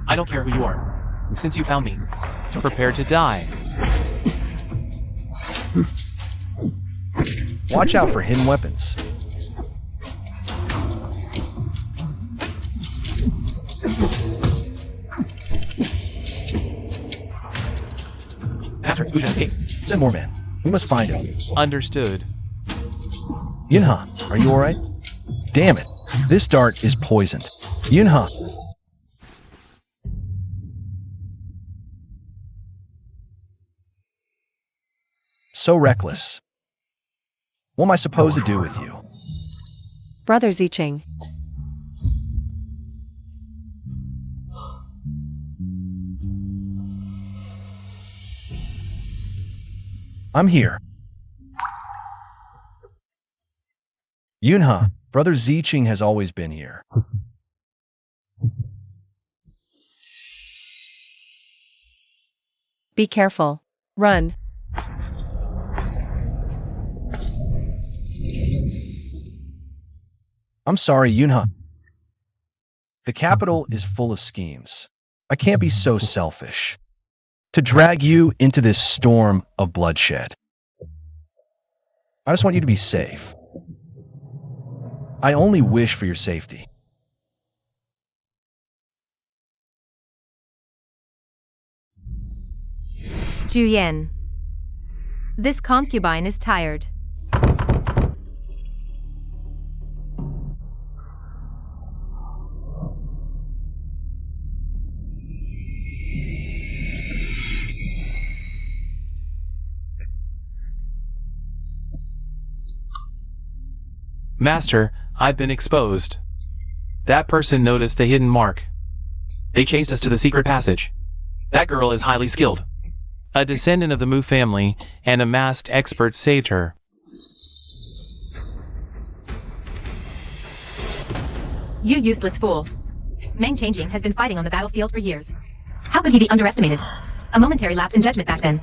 I don't care who you are. Since you found me, prepare to die. Watch out for hidden weapons. Master, Uja escaped. Send more men. We must find him. Understood. Yunha, are you alright? Damn it. This dart is poisoned. Yunha. So reckless. What am I supposed to do with you? Brother Ziching. I'm here. Yunha, Brother Ziching has always been here. Be careful. Run. I'm sorry, Yunha. The capital is full of schemes. I can't be so selfish. To drag you into this storm of bloodshed. I just want you to be safe. I only wish for your safety. Juyen. This concubine is tired. Master, I've been exposed. That person noticed the hidden mark. They chased us to the secret passage. That girl is highly skilled. A descendant of the Mu family, and a masked expert saved her. You useless fool. Meng Changing has been fighting on the battlefield for years. How could he be underestimated? A momentary lapse in judgment back then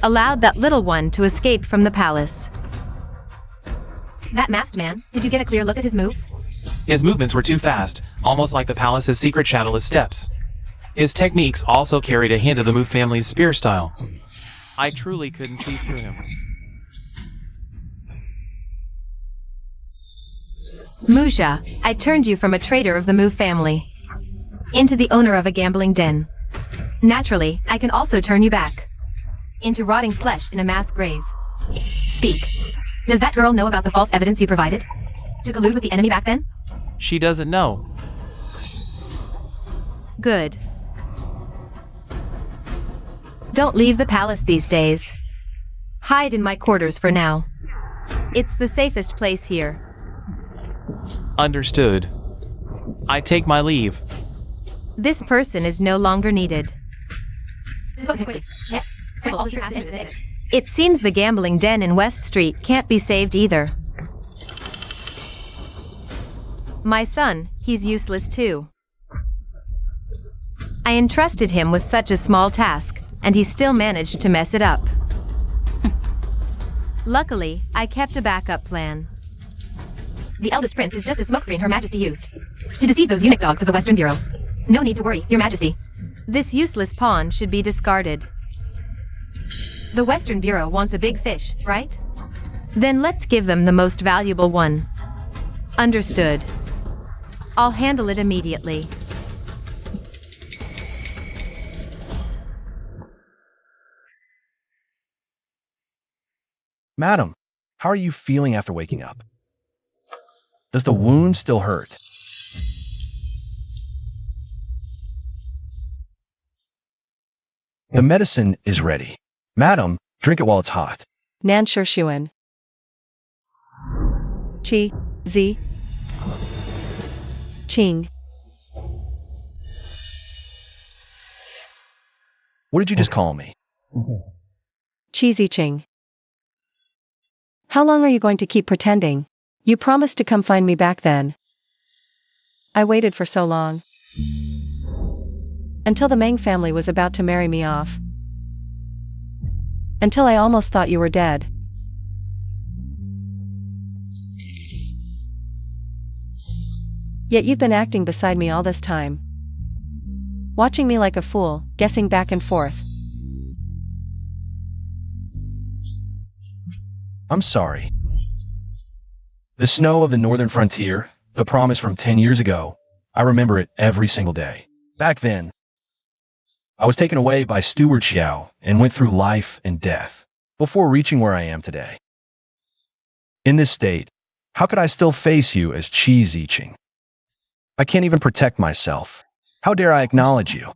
allowed that little one to escape from the palace. That masked man, did you get a clear look at his moves? His movements were too fast, almost like the palace's secret shadowless steps. His techniques also carried a hint of the Mu family's spear style. I truly couldn't see through him. Musha, I turned you from a traitor of the Mu family into the owner of a gambling den. Naturally, I can also turn you back into rotting flesh in a mass grave. Speak. Does that girl know about the false evidence you provided to collude with the enemy back then? She doesn't know. Good. Don't leave the palace these days. Hide in my quarters for now. It's the safest place here. Understood. I take my leave. This person is no longer needed. It seems the gambling den in West Street can't be saved either. My son, he's useless too. I entrusted him with such a small task, and he still managed to mess it up. Luckily, I kept a backup plan. The eldest prince is just a smokescreen Her Majesty used to deceive those eunuch dogs of the Western Bureau. No need to worry, Your Majesty. This useless pawn should be discarded. The Western Bureau wants a big fish, right? Then let's give them the most valuable one. Understood. I'll handle it immediately. Madam, how are you feeling after waking up? Does the wound still hurt? The medicine is ready. Madam, drink it while it's hot. Nan Shuan. Chi, Z. Ching. What did you just call me? Cheesy Ching. How long are you going to keep pretending? You promised to come find me back then. I waited for so long. Until the Meng family was about to marry me off. Until I almost thought you were dead. Yet you've been acting beside me all this time. Watching me like a fool, guessing back and forth. I'm sorry. The snow of the northern frontier, the promise from 10 years ago, I remember it every single day. Back then, I was taken away by Steward Xiao and went through life and death before reaching where I am today. In this state, how could I still face you as Qi Ziqing? I can't even protect myself. How dare I acknowledge you?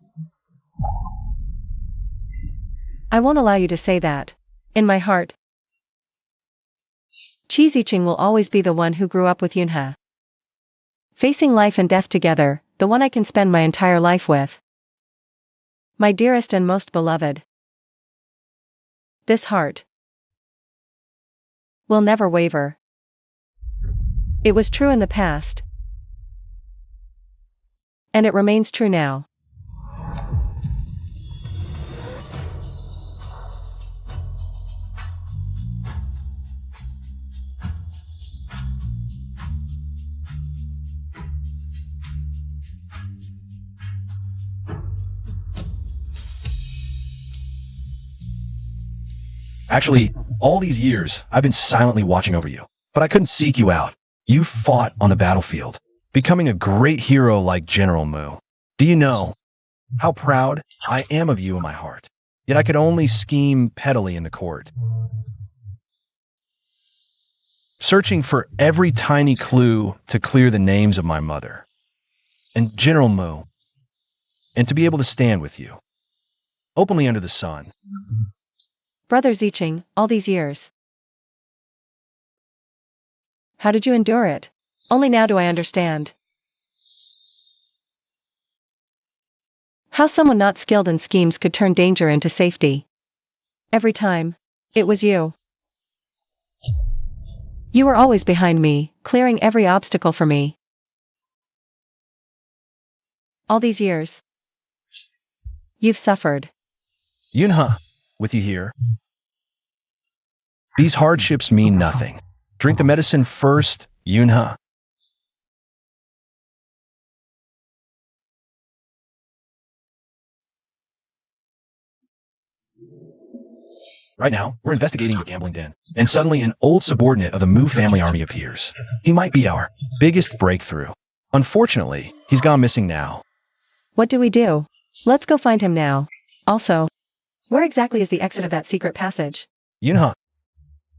I won't allow you to say that. In my heart, Qi Ziqing will always be the one who grew up with Yunhe. Facing life and death together, the one I can spend my entire life with. My dearest and most beloved. This heart will never waver. It was true in the past. And it remains true now. Actually, all these years, I've been silently watching over you, but I couldn't seek you out. You fought on the battlefield, becoming a great hero like General Mu. Do you know how proud I am of you in my heart? Yet I could only scheme pettily in the court, searching for every tiny clue to clear the names of my mother and General Mu, and to be able to stand with you, openly under the sun. Brother Ziqing, all these years. How did you endure it? Only now do I understand. How someone not skilled in schemes could turn danger into safety. Every time, it was you. You were always behind me, clearing every obstacle for me. All these years. You've suffered. Yunhe, with you here. These hardships mean nothing. Drink the medicine first, Yunhe. Right now, we're investigating the gambling den, and suddenly an old subordinate of the Mu family army appears. He might be our biggest breakthrough. Unfortunately, he's gone missing now. What do we do? Let's go find him now. Also, where exactly is the exit of that secret passage? Yunha,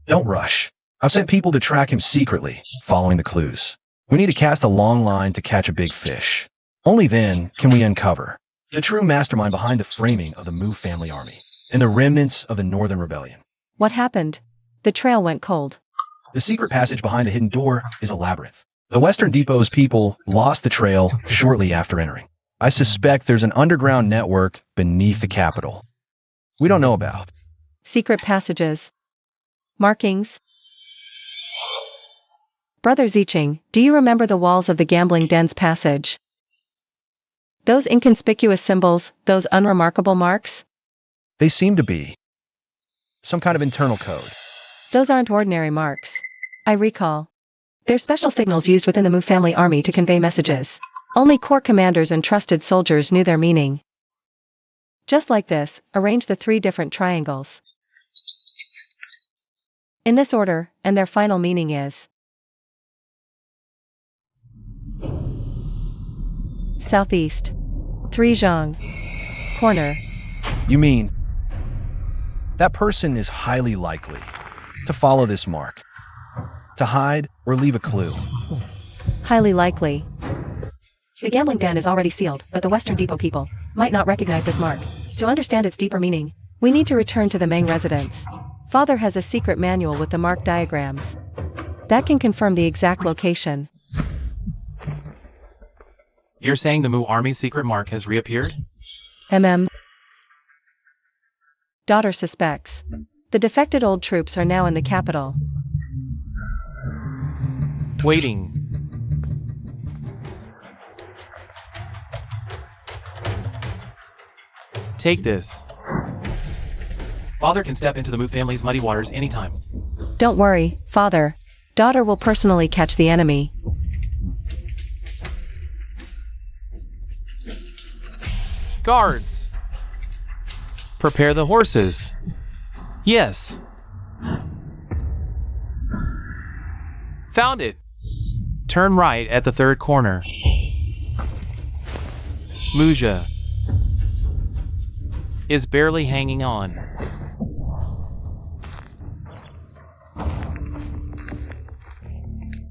don't rush. I've sent people to track him secretly, following the clues. We need to cast a long line to catch a big fish. Only then can we uncover the true mastermind behind the framing of the Mu family army and the remnants of the Northern Rebellion. What happened? The trail went cold. The secret passage behind the hidden door is a labyrinth. The Western Depot's people lost the trail shortly after entering. I suspect there's an underground network beneath the capital we don't know about. Secret passages. Markings. Brother Zicheng, do you remember the walls of the gambling den's passage? Those inconspicuous symbols, those unremarkable marks? They seem to be some kind of internal code. Those aren't ordinary marks. I recall. They're special signals used within the Mu family army to convey messages. Only corps commanders and trusted soldiers knew their meaning. Just like this, arrange the 3 different triangles in this order, and their final meaning is southeast, 3 zhang, corner. You mean that person is highly likely to follow this mark, to hide or leave a clue? Highly likely. The gambling den is already sealed, but the Western Depot people might not recognize this mark. To understand its deeper meaning, we need to return to the Meng residence. Father has a secret manual with the mark diagrams. That can confirm the exact location. You're saying the Mu army's secret mark has reappeared? Daughter suspects. The defected old troops are now in the capital. Waiting. Take this. Father can step into the Mu family's muddy waters anytime. Don't worry, Father. Daughter will personally catch the enemy. Guards! Prepare the horses. Yes. Found it. Turn right at the 3rd corner. Muja is barely hanging on.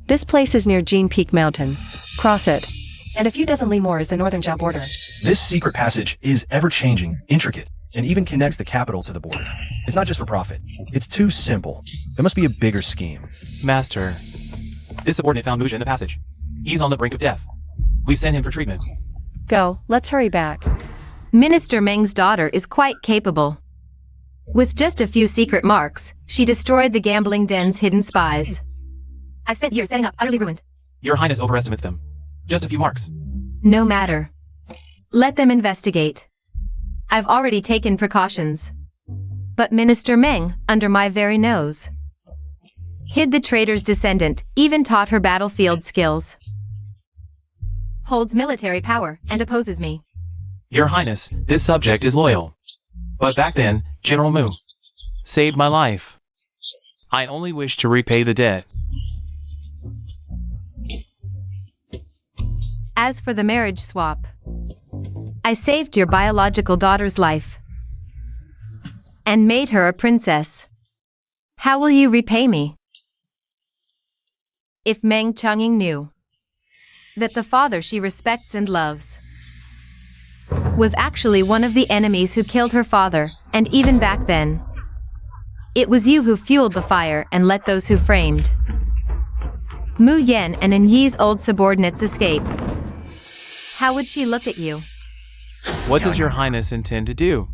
This place is near Jean Peak Mountain. Cross it. And a few dozen li more is the northern Zhao border. This secret passage is ever-changing, intricate, and even connects the capital to the border. It's not just for profit. It's too simple. There must be a bigger scheme. Master, this subordinate found Muja in the passage. He's on the brink of death. We've sent him for treatment. Go, let's hurry back. Minister Meng's daughter is quite capable. With just a few secret marks, she destroyed the gambling den's hidden spies. I've spent years setting up utterly ruined. Your Highness overestimates them. Just a few marks. No matter. Let them investigate. I've already taken precautions. But Minister Meng, under my very nose, hid the traitor's descendant, even taught her battlefield skills. Holds military power and opposes me. Your Highness, this subject is loyal. But back then, General Mu saved my life. I only wish to repay the debt. As for the marriage swap, I saved your biological daughter's life and made her a princess. How will you repay me? If Meng Chungying knew that the father she respects and loves was actually one of the enemies who killed her father, and even back then, it was you who fueled the fire and let those who framed Mu Yen and An Yi's old subordinates escape. How would she look at you? What does your Highness intend to do?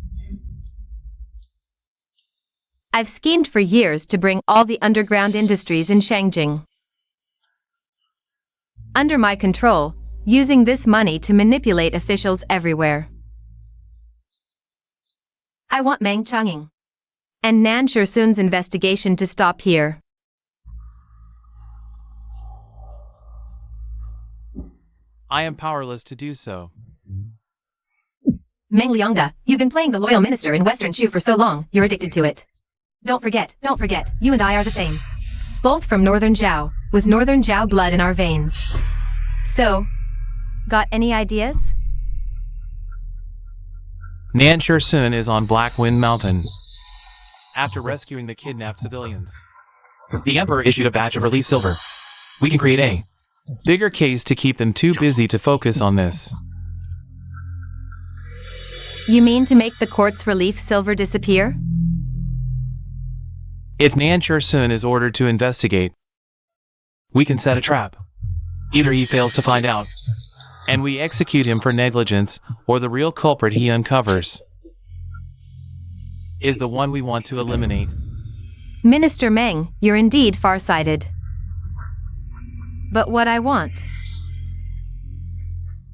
I've schemed for years to bring all the underground industries in Shangjing under my control, using this money to manipulate officials everywhere. I want Meng Chungying and Nan Shursun's investigation to stop here. I am powerless to do so. Meng Liangda, you've been playing the loyal minister in Western Shu for so long, you're addicted to it. Don't forget, you and I are the same. Both from Northern Zhao, with Northern Zhao blood in our veins. So, got any ideas? Nan Shursun is on Black Wind Mountain. After rescuing the kidnapped civilians, the Emperor issued a batch of released silver. We can create a bigger case to keep them too busy to focus on this. You mean to make the court's relief silver disappear? If Nan Shursun is ordered to investigate, we can set a trap. Either he fails to find out, and we execute him for negligence, or the real culprit he uncovers is the one we want to eliminate. Minister Meng, you're indeed far-sighted. But what I want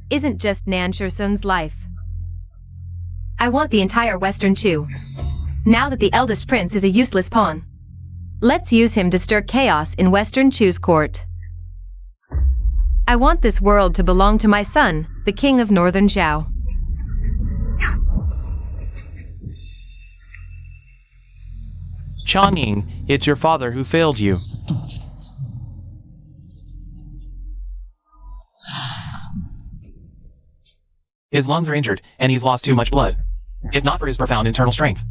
isn't just Nan Shursun's life. I want the entire Western Chu. Now that the eldest prince is a useless pawn, let's use him to stir chaos in Western Chu's court. I want this world to belong to my son, the king of Northern Zhao. Changning, it's your father who failed you. His lungs are injured, and he's lost too much blood. If not for his profound internal strength,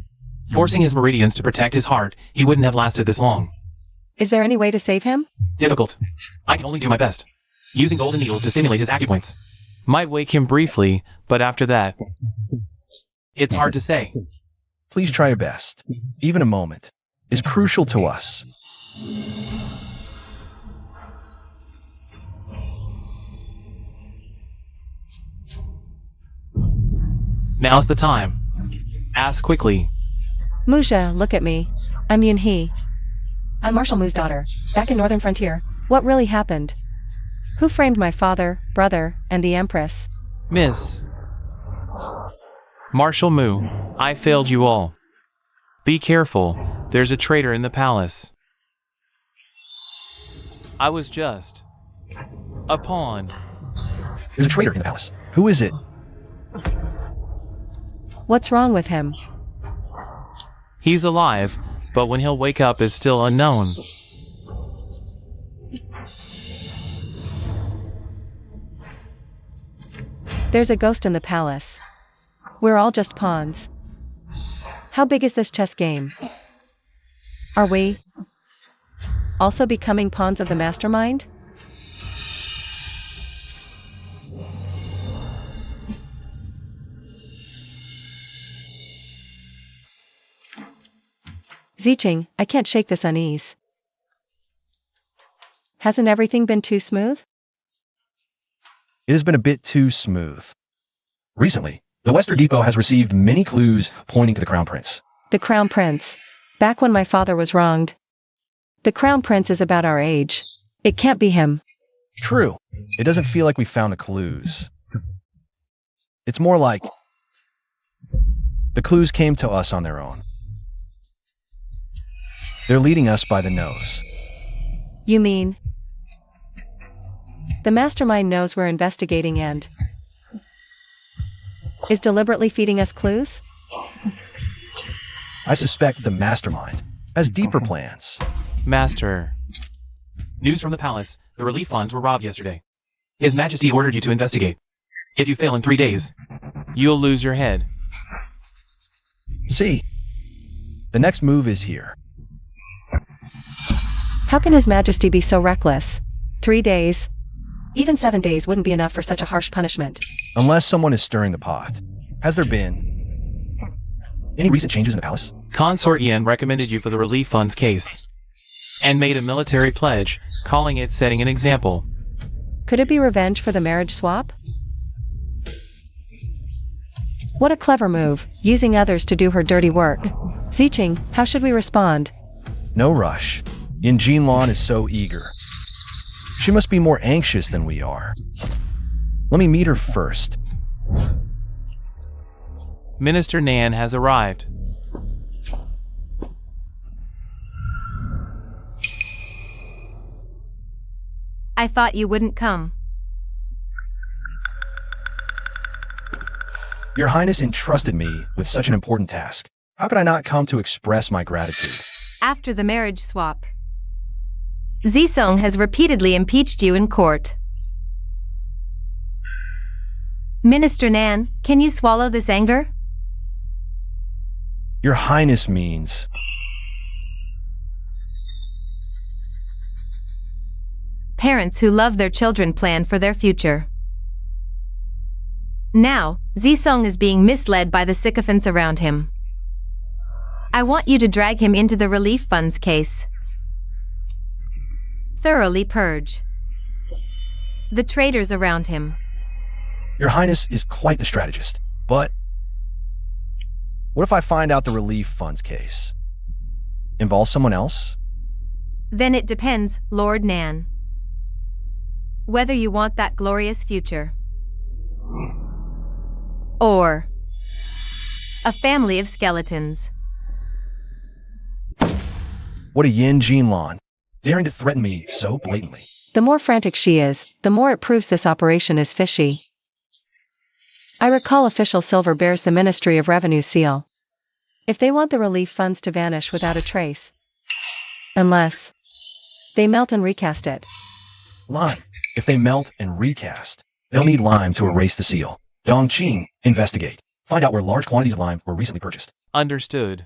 forcing his meridians to protect his heart, he wouldn't have lasted this long. Is there any way to save him? Difficult. I can only do my best. Using golden needles to stimulate his acupoints. Might wake him briefly, but after that, it's hard to say. Please try your best. Even a moment is crucial to us. Now's the time. Ask quickly. Muja, look at me. I'm Yunhee. I'm Marshal Mu's daughter. Back in Northern Frontier, what really happened? Who framed my father, brother, and the Empress? Miss Marshal Mu, I failed you all. Be careful, there's a traitor in the palace. I was just a pawn. There's a traitor in the palace. Who is it? What's wrong with him? He's alive, but when he'll wake up is still unknown. There's a ghost in the palace. We're all just pawns. How big is this chess game? Are we also becoming pawns of the mastermind? Zicheng, I can't shake this unease. Hasn't everything been too smooth? It has been a bit too smooth. Recently, the Western Depot has received many clues pointing to the Crown Prince. The Crown Prince. Back when my father was wronged. The Crown Prince is about our age. It can't be him. True. It doesn't feel like we found the clues. It's more like the clues came to us on their own. They're leading us by the nose. You mean the mastermind knows we're investigating and is deliberately feeding us clues? I suspect the mastermind has deeper plans. Master. News from the palace. The relief funds were robbed yesterday. His Majesty ordered you to investigate. If you fail in 3 days, you'll lose your head. See, the next move is here. How can His Majesty be so reckless? 3 days? Even 7 days wouldn't be enough for such a harsh punishment. Unless someone is stirring the pot. Has there been any recent changes in the palace? Consort Yen recommended you for the relief funds case and made a military pledge, calling it setting an example. Could it be revenge for the marriage swap? What a clever move, using others to do her dirty work. Zicheng, how should we respond? No rush. Yin Jinlan is so eager. She must be more anxious than we are. Let me meet her first. Minister Nan has arrived. I thought you wouldn't come. Your Highness entrusted me with such an important task. How could I not come to express my gratitude? After the marriage swap, Zisong has repeatedly impeached you in court. Minister Nan, can you swallow this anger? Your Highness means... Parents who love their children plan for their future. Now, Zisong is being misled by the sycophants around him. I want you to drag him into the relief funds case. Thoroughly purge the traitors around him. Your Highness is quite the strategist, but... What if I find out the relief funds case involves someone else? Then it depends, Lord Nan, whether you want that glorious future or a family of skeletons. What a Yin Jinlan, daring to threaten me so blatantly. The more frantic she is, the more it proves this operation is fishy. I recall official silver bears the Ministry of Revenue seal. If they want the relief funds to vanish without a trace, unless they melt and recast it. Lime. If they melt and recast, they'll need lime to erase the seal. Dongqing, investigate. Find out where large quantities of lime were recently purchased. Understood.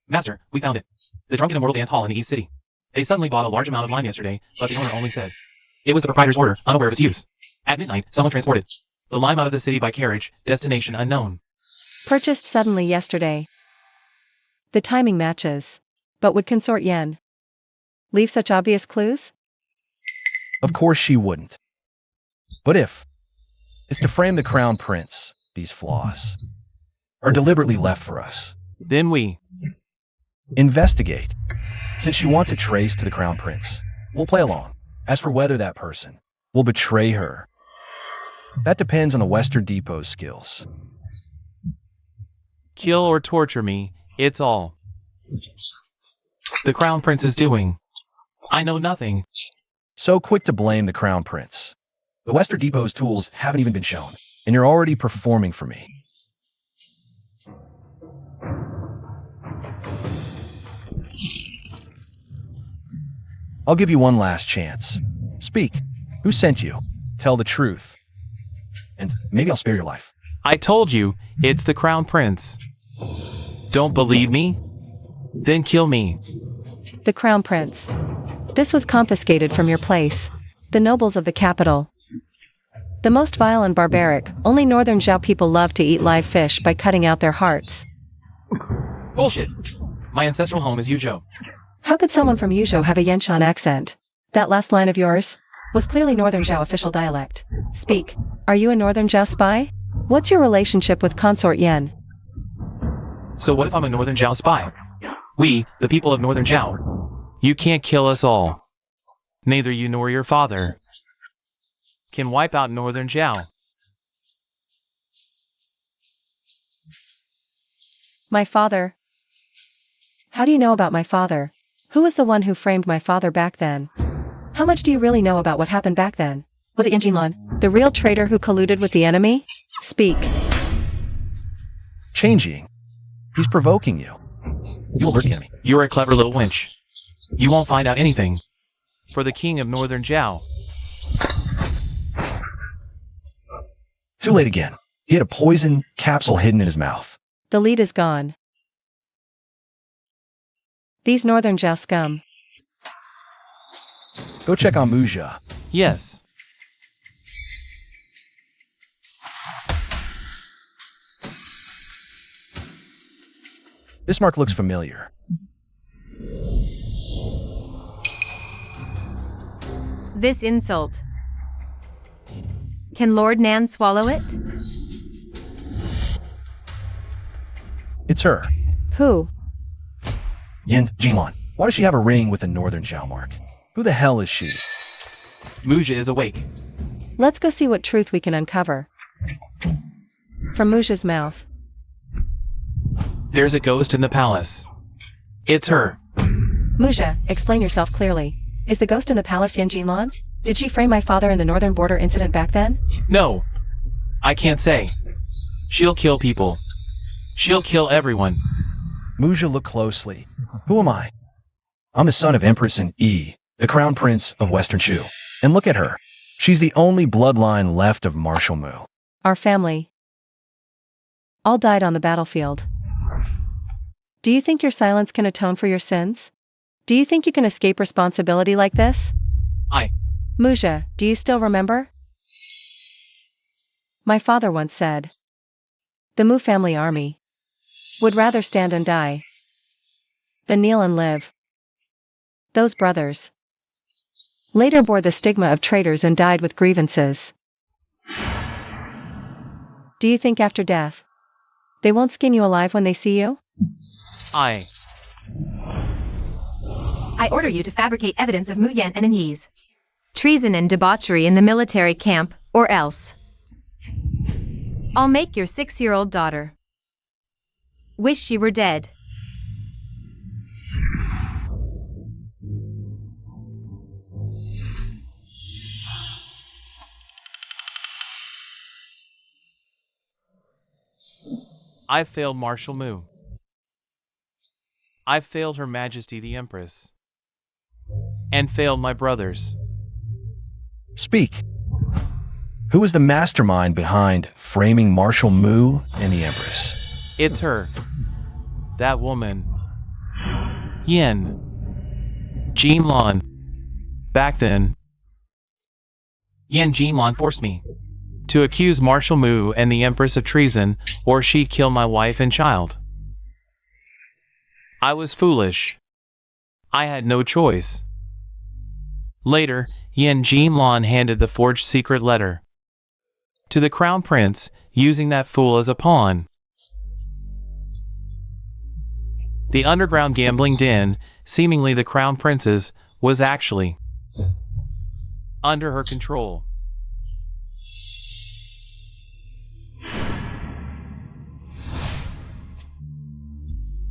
Master, we found it. The Drunken Immortal Dance Hall in the East City. They suddenly bought a large amount of lime yesterday, but the owner only said it was the proprietor's order, unaware of its use. At midnight, someone transported the lime out of the city by carriage, destination unknown. Purchased suddenly yesterday. The timing matches. But would Consort Yen leave such obvious clues? Of course she wouldn't. But if it's to frame the Crown Prince, these flaws are deliberately left for us. Then we investigate. Since she wants a trace to the Crown Prince, we'll play along. As for whether that person will betray her, that depends on the Western Depot's skills. Kill or torture me, it's all the Crown Prince is doing. I know nothing. So quick to blame the Crown Prince. The Western Depot's tools haven't even been shown, and you're already performing for me. I'll give you one last chance. Speak. Who sent you? Tell the truth. And maybe I'll spare your life. I told you, it's the Crown Prince. Don't believe me? Then kill me. The Crown Prince. This was confiscated from your place. The nobles of the capital. The most vile and barbaric. Only Northern Zhao people love to eat live fish by cutting out their hearts. Bullshit. My ancestral home is Yuzhou. How could someone from Yuzhou have a Yanshan accent? That last line of yours was clearly Northern Zhao official dialect. Speak. Are you a Northern Zhao spy? What's your relationship with Consort Yen? So what if I'm a Northern Zhao spy? We, the people of Northern Zhao. You can't kill us all. Neither you nor your father can wipe out Northern Zhao. My father. How do you know about my father? Who was the one who framed my father back then? How much do you really know about what happened back then? Was it Yin Jinlan, the real traitor who colluded with the enemy? Speak. Changing. He's provoking you. You'll alert the enemy. You're a clever little wench. You won't find out anything. For the king of Northern Zhao. Too late again. He had a poison capsule hidden in his mouth. The lead is gone. These Northern Zhao scum. Go check on Muzha. Yes. This mark looks familiar. This insult. Can Lord Nan swallow it? It's her. Who? Yin Jinlan. Why does she have a ring with a Northern Zhao mark? Who the hell is she? Muzha is awake. Let's go see what truth we can uncover. From Muzha's mouth. There's a ghost in the palace. It's her. Muzha, explain yourself clearly. Is the ghost in the palace Yin Jinlan? Did she frame my father in the Northern Border incident back then? No. I can't say. She'll kill people. She'll kill everyone. Muja looked closely. Who am I? I'm the son of Empress and the Crown Prince of Western Chu. And look at her. She's the only bloodline left of Marshal Mu. Our family all died on the battlefield. Do you think your silence can atone for your sins? Do you think you can escape responsibility like this? Muja, do you still remember? My father once said, the Mu family army would rather stand and die than kneel and live. Those brothers later bore the stigma of traitors and died with grievances. Do you think after death, they won't skin you alive when they see you? I order you to fabricate evidence of Mu Yan and Anyi's treason and debauchery in the military camp, or else I'll make your 6-year-old daughter wish she were dead. I've failed Marshal Mu. I've failed Her Majesty the Empress. And failed my brothers. Speak. Who is the mastermind behind framing Marshal Mu and the Empress? It's her. That woman. Yen. Jinlan. Back then, Yen Jinlan forced me to accuse Marshal Mu and the Empress of treason, or she'd kill my wife and child. I was foolish. I had no choice. Later, Yen Jinlan handed the forged secret letter to the Crown Prince, using that fool as a pawn. The underground gambling den, seemingly the Crown Prince's, was actually under her control.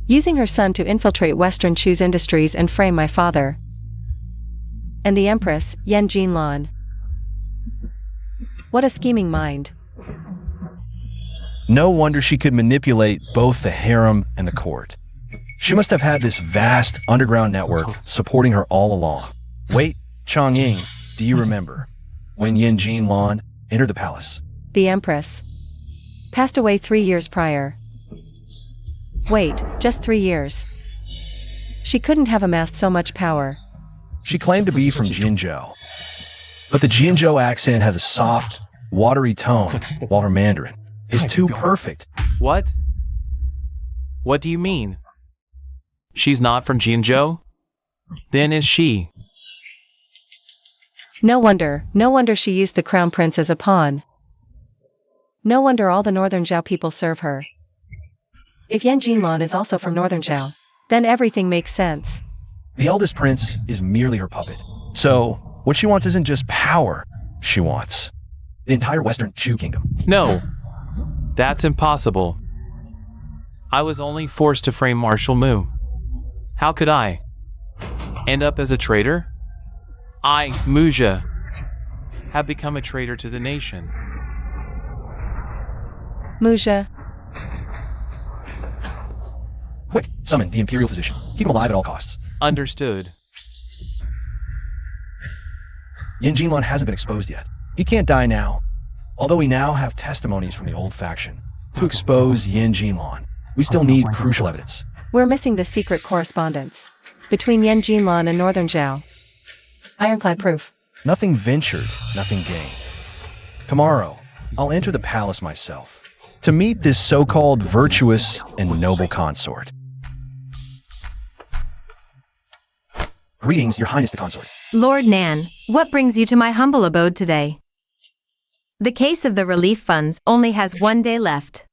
Using her son to infiltrate Western Chu's industries and frame my father and the Empress, Yen Jinlan. What a scheming mind. No wonder she could manipulate both the harem and the court. She must have had this vast underground network supporting her all along. Wait, Chongying, do you remember when Yen Jinlan entered the palace? The Empress passed away 3 years prior. Wait, just 3 years. She couldn't have amassed so much power. She claimed to be from Jinzhou, but the Jinzhou accent has a soft, watery tone, while her Mandarin is too perfect. What? What do you mean? She's not from Jinzhou? Then is she? No wonder she used the Crown Prince as a pawn. No wonder all the Northern Zhao people serve her. If Yen Jinlan is also from Northern Zhao, then everything makes sense. The eldest prince is merely her puppet. So, what she wants isn't just power. She wants the entire Western Chu kingdom. No. That's impossible. I was only forced to frame Marshal Mu. How could I end up as a traitor? I, Muja, have become a traitor to the nation. Muja. Quick, summon the Imperial Physician. Keep him alive at all costs. Understood. Yen Jinlan hasn't been exposed yet. He can't die now. Although we now have testimonies from the old faction to expose Yen Jinlan, we still need crucial evidence. We're missing the secret correspondence between Yen Jinlan and Northern Zhao. Ironclad proof. Nothing ventured, nothing gained. Tomorrow, I'll enter the palace myself to meet this so-called virtuous and noble consort. Greetings, Your Highness the Consort. Lord Nan, what brings you to my humble abode today? The case of the relief funds only has 1 day left.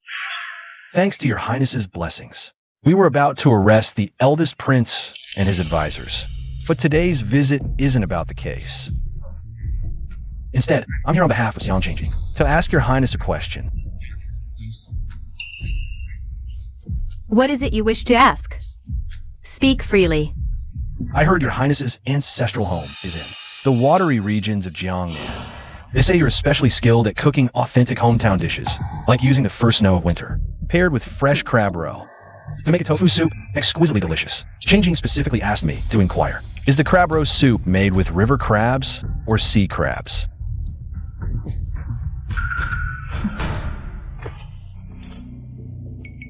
Thanks to Your Highness's blessings, we were about to arrest the eldest prince and his advisors. But today's visit isn't about the case. Instead, I'm here on behalf of Xiangqing to ask Your Highness a question. What is it you wish to ask? Speak freely. I heard Your Highness's ancestral home is in the watery regions of Jiangnan. They say you're especially skilled at cooking authentic hometown dishes, like using the first snow of winter, paired with fresh crab roe. To make a tofu soup exquisitely delicious. Changing specifically asked me to inquire, is the crab roe soup made with river crabs or sea crabs?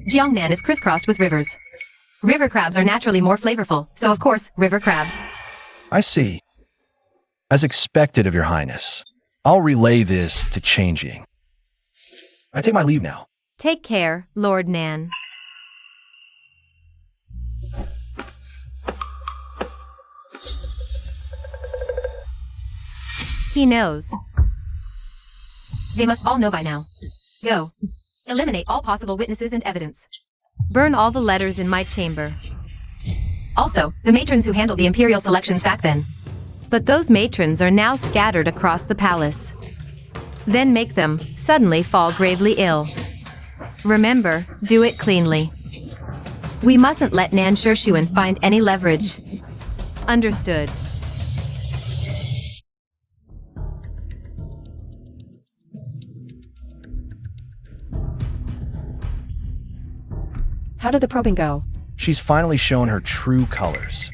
Jiangnan is crisscrossed with rivers. River crabs are naturally more flavorful, so of course, river crabs. I see. As expected of your highness, I'll relay this to Changing. I take my leave now. Take care, Lord Nan. He knows. They must all know by now. Go. Eliminate all possible witnesses and evidence. Burn all the letters in my chamber. Also, the matrons who handled the imperial selections back then. But those matrons are now scattered across the palace. Then make them suddenly fall gravely ill. Remember, do it cleanly. We mustn't let Nan Shershuan find any leverage. Understood. How did the probing go? She's finally shown her true colors.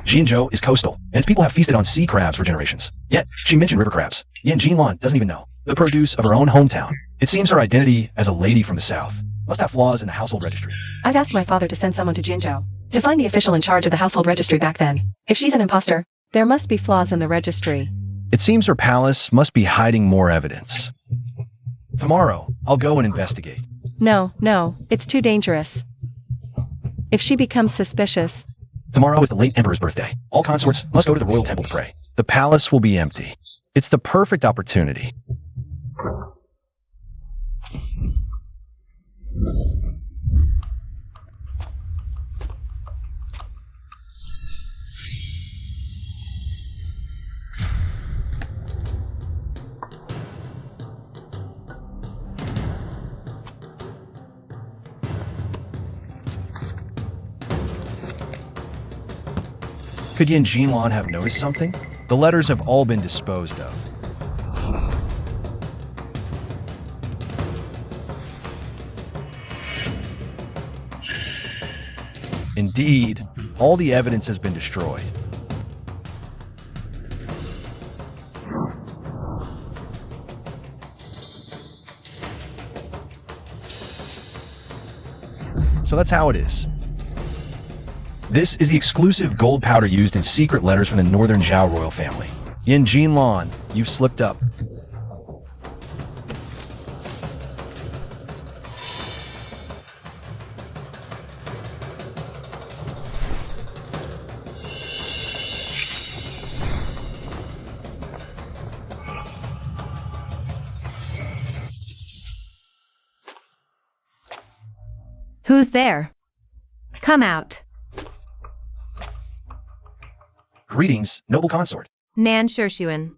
Jinzhou is coastal, and its people have feasted on sea crabs for generations. Yet, she mentioned river crabs. Yan Jinlan doesn't even know. The produce of her own hometown. It seems her identity as a lady from the south must have flaws in the household registry. I've asked my father to send someone to Jinzhou to find the official in charge of the household registry back then. If she's an imposter, there must be flaws in the registry. It seems her palace must be hiding more evidence. Tomorrow, I'll go and investigate. No, it's too dangerous. If she becomes suspicious... Tomorrow is the late emperor's birthday. All consorts must go to the royal temple to pray. The palace will be empty. It's the perfect opportunity. Could Yan Jinlan have noticed something? The letters have all been disposed of. Indeed, all the evidence has been destroyed. So that's how it is. This is the exclusive gold powder used in secret letters from the Northern Zhao royal family. Yan Jinlan, you've slipped up. Who's there? Come out. Greetings, noble consort. Nan Shershuan.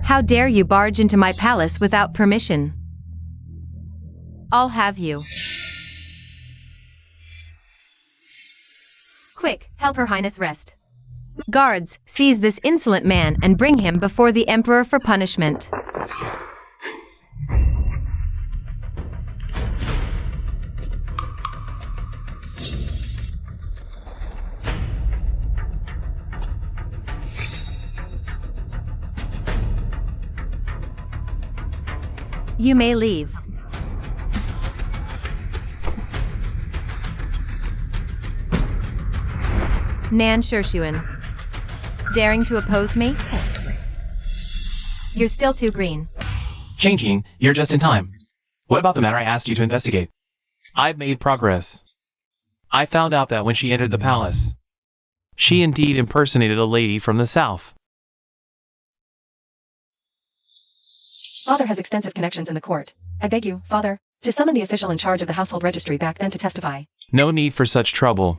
How dare you barge into my palace without permission? I'll have you. Quick, help Her Highness rest. Guards, seize this insolent man and bring him before the Emperor for punishment. You may leave. Nan Shershuan. Daring to oppose me? You're still too green. Changing, you're just in time. What about the matter I asked you to investigate? I've made progress. I found out that when she entered the palace, she indeed impersonated a lady from the south. Father has extensive connections in the court. I beg you, Father, to summon the official in charge of the household registry back then to testify. No need for such trouble.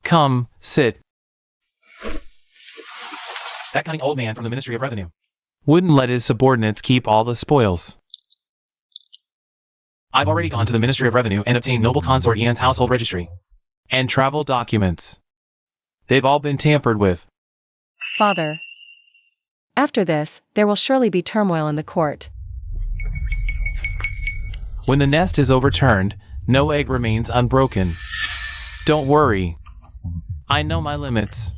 Come, sit. That cunning old man from the Ministry of Revenue wouldn't let his subordinates keep all the spoils. I've already gone to the Ministry of Revenue and obtained noble consort Yan's household registry and travel documents. They've all been tampered with. Father. After this, there will surely be turmoil in the court. When the nest is overturned, no egg remains unbroken. Don't worry. I know my limits.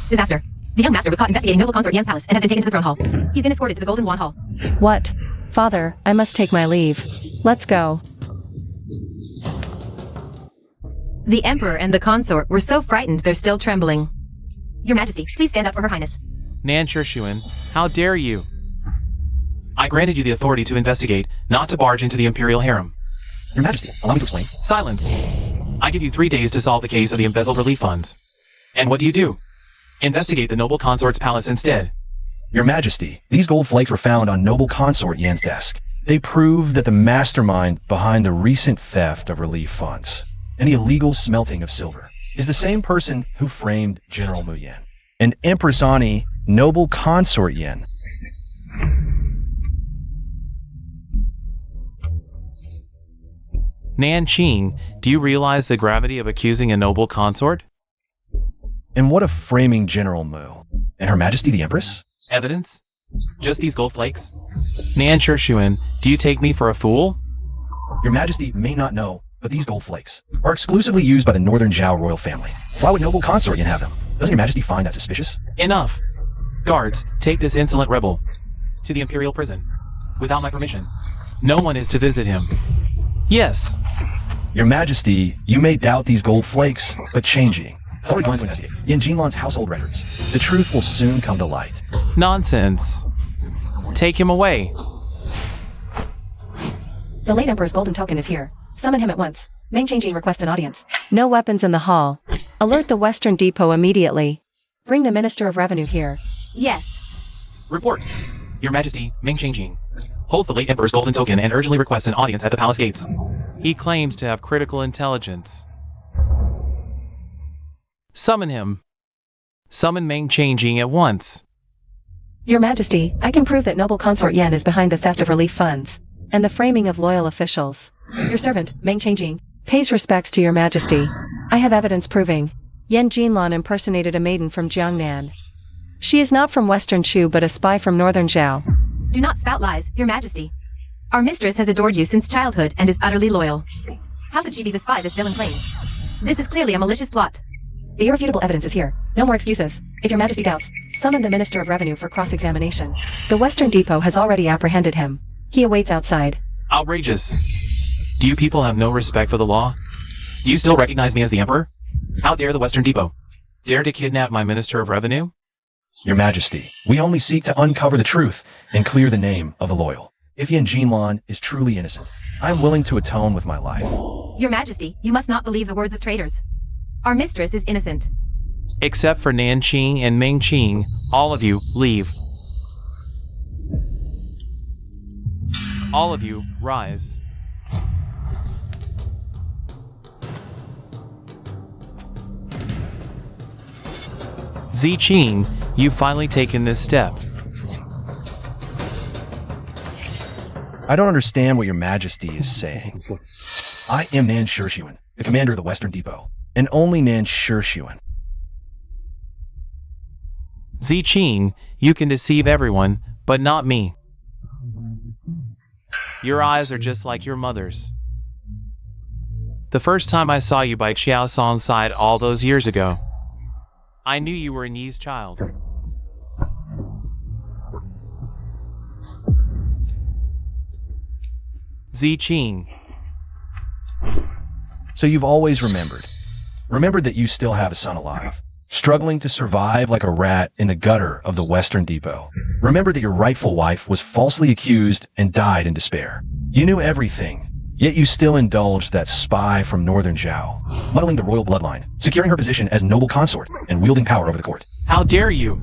Disaster. The young master was caught investigating noble consort Yan's palace and has been taken to the throne hall. He's been escorted to the Golden Wand Hall. What? Father, I must take my leave. Let's go. The emperor and the consort were so frightened they're still trembling. Your Majesty, please stand up for Her Highness. Nan Shirshuan, how dare you? I granted you the authority to investigate, not to barge into the imperial harem. Your Majesty, allow me to explain. Silence. I give you 3 days to solve the case of the embezzled relief funds. And what do? Investigate the noble consort's palace instead. Your Majesty, these gold flakes were found on noble consort Yan's desk. They prove that the mastermind behind the recent theft of relief funds and the illegal smelting of silver is the same person who framed General Mu Yan and Empress Ani, noble consort Yan. Nan Qing, do you realize the gravity of accusing a noble consort? And what of framing General Mu and Her Majesty the Empress? Evidence? Just these gold flakes? Nan Shirshuan, do you take me for a fool? Your Majesty may not know, but these gold flakes are exclusively used by the Northern Zhao royal family. Why would noble consort Yan have them? Doesn't Your Majesty find that suspicious? Enough! Guards, take this insolent rebel to the imperial prison. Without my permission. No one is to visit him. Yes. Your Majesty, you may doubt these gold flakes, but changing. We're going to investigate Yan Jinlan's household records. The truth will soon come to light. Nonsense. Take him away. The late Emperor's golden token is here. Summon him at once. Meng Changjing request an audience. No weapons in the hall. Alert the Western Depot immediately. Bring the Minister of Revenue here. Yes. Report. Your Majesty, Meng Changjing holds the late Emperor's golden token and urgently requests an audience at the palace gates. He claims to have critical intelligence. Summon him. Summon Meng Changjing at once. Your Majesty, I can prove that noble consort Yan is behind the theft of relief funds and the framing of loyal officials. Your servant, Meng Changjing, pays respects to Your Majesty. I have evidence proving Yan Jinlan impersonated a maiden from Jiangnan. She is not from Western Chu but a spy from Northern Zhao. Do not spout lies, Your Majesty. Our mistress has adored you since childhood and is utterly loyal. How could she be the spy this villain claims? This is clearly a malicious plot. The irrefutable evidence is here. No more excuses. If Your Majesty doubts, summon the Minister of Revenue for cross-examination. The Western Depot has already apprehended him. He awaits outside. Outrageous. Do you people have no respect for the law? Do you still recognize me as the Emperor? How dare the Western Depot dare to kidnap my Minister of Revenue? Your Majesty, we only seek to uncover the truth and clear the name of the loyal. If Yan Jinlan is truly innocent, I am willing to atone with my life. Your Majesty, you must not believe the words of traitors. Our mistress is innocent. Except for Nan Qing and Meng Qing, all of you, leave. All of you, rise. Zi Qing, you've finally taken this step. I don't understand what Your Majesty is saying. I am Nan Shirshuan, the commander of the Western Depot, and only Nan Shirshuan. Zi Qing, you can deceive everyone, but not me. Your eyes are just like your mother's. The first time I saw you by Xiao Song's side all those years ago, I knew you were Ni's child. Zi Qing. So you've always remembered that you still have a son alive, struggling to survive like a rat in the gutter of the Western Depot. Remember that your rightful wife was falsely accused and died in despair. You knew everything, yet you still indulged that spy from Northern Zhao, muddling the royal bloodline, securing her position as noble consort, and wielding power over the court. How dare you?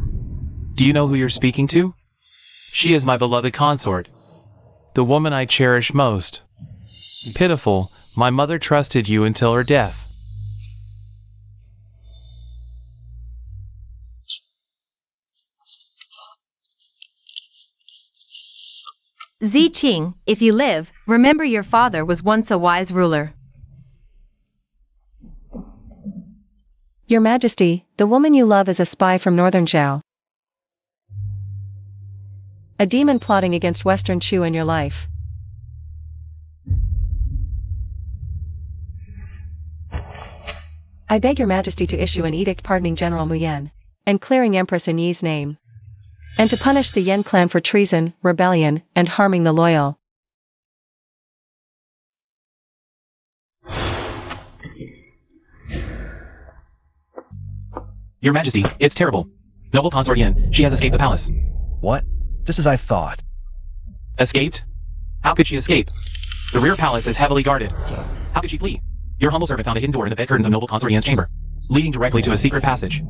Do you know who you're speaking to? She is my beloved consort, the woman I cherish most. Pitiful, my mother trusted you until her death. Zi Qing, if you live, remember your father was once a wise ruler. Your Majesty, the woman you love is a spy from Northern Zhao. A demon plotting against Western Chu in your life. I beg your majesty to issue an edict pardoning General Mu Yan, and clearing Empress In Yi's name, and to punish the Yan clan for treason, rebellion, and harming the loyal. Your Majesty, it's terrible. Noble consort Yin, she has escaped the palace. What? Just as I thought. Escaped? How could she escape? The rear palace is heavily guarded. How could she flee? Your humble servant found a hidden door in the bed curtains of Noble consort Yin's chamber, leading directly to a secret passage.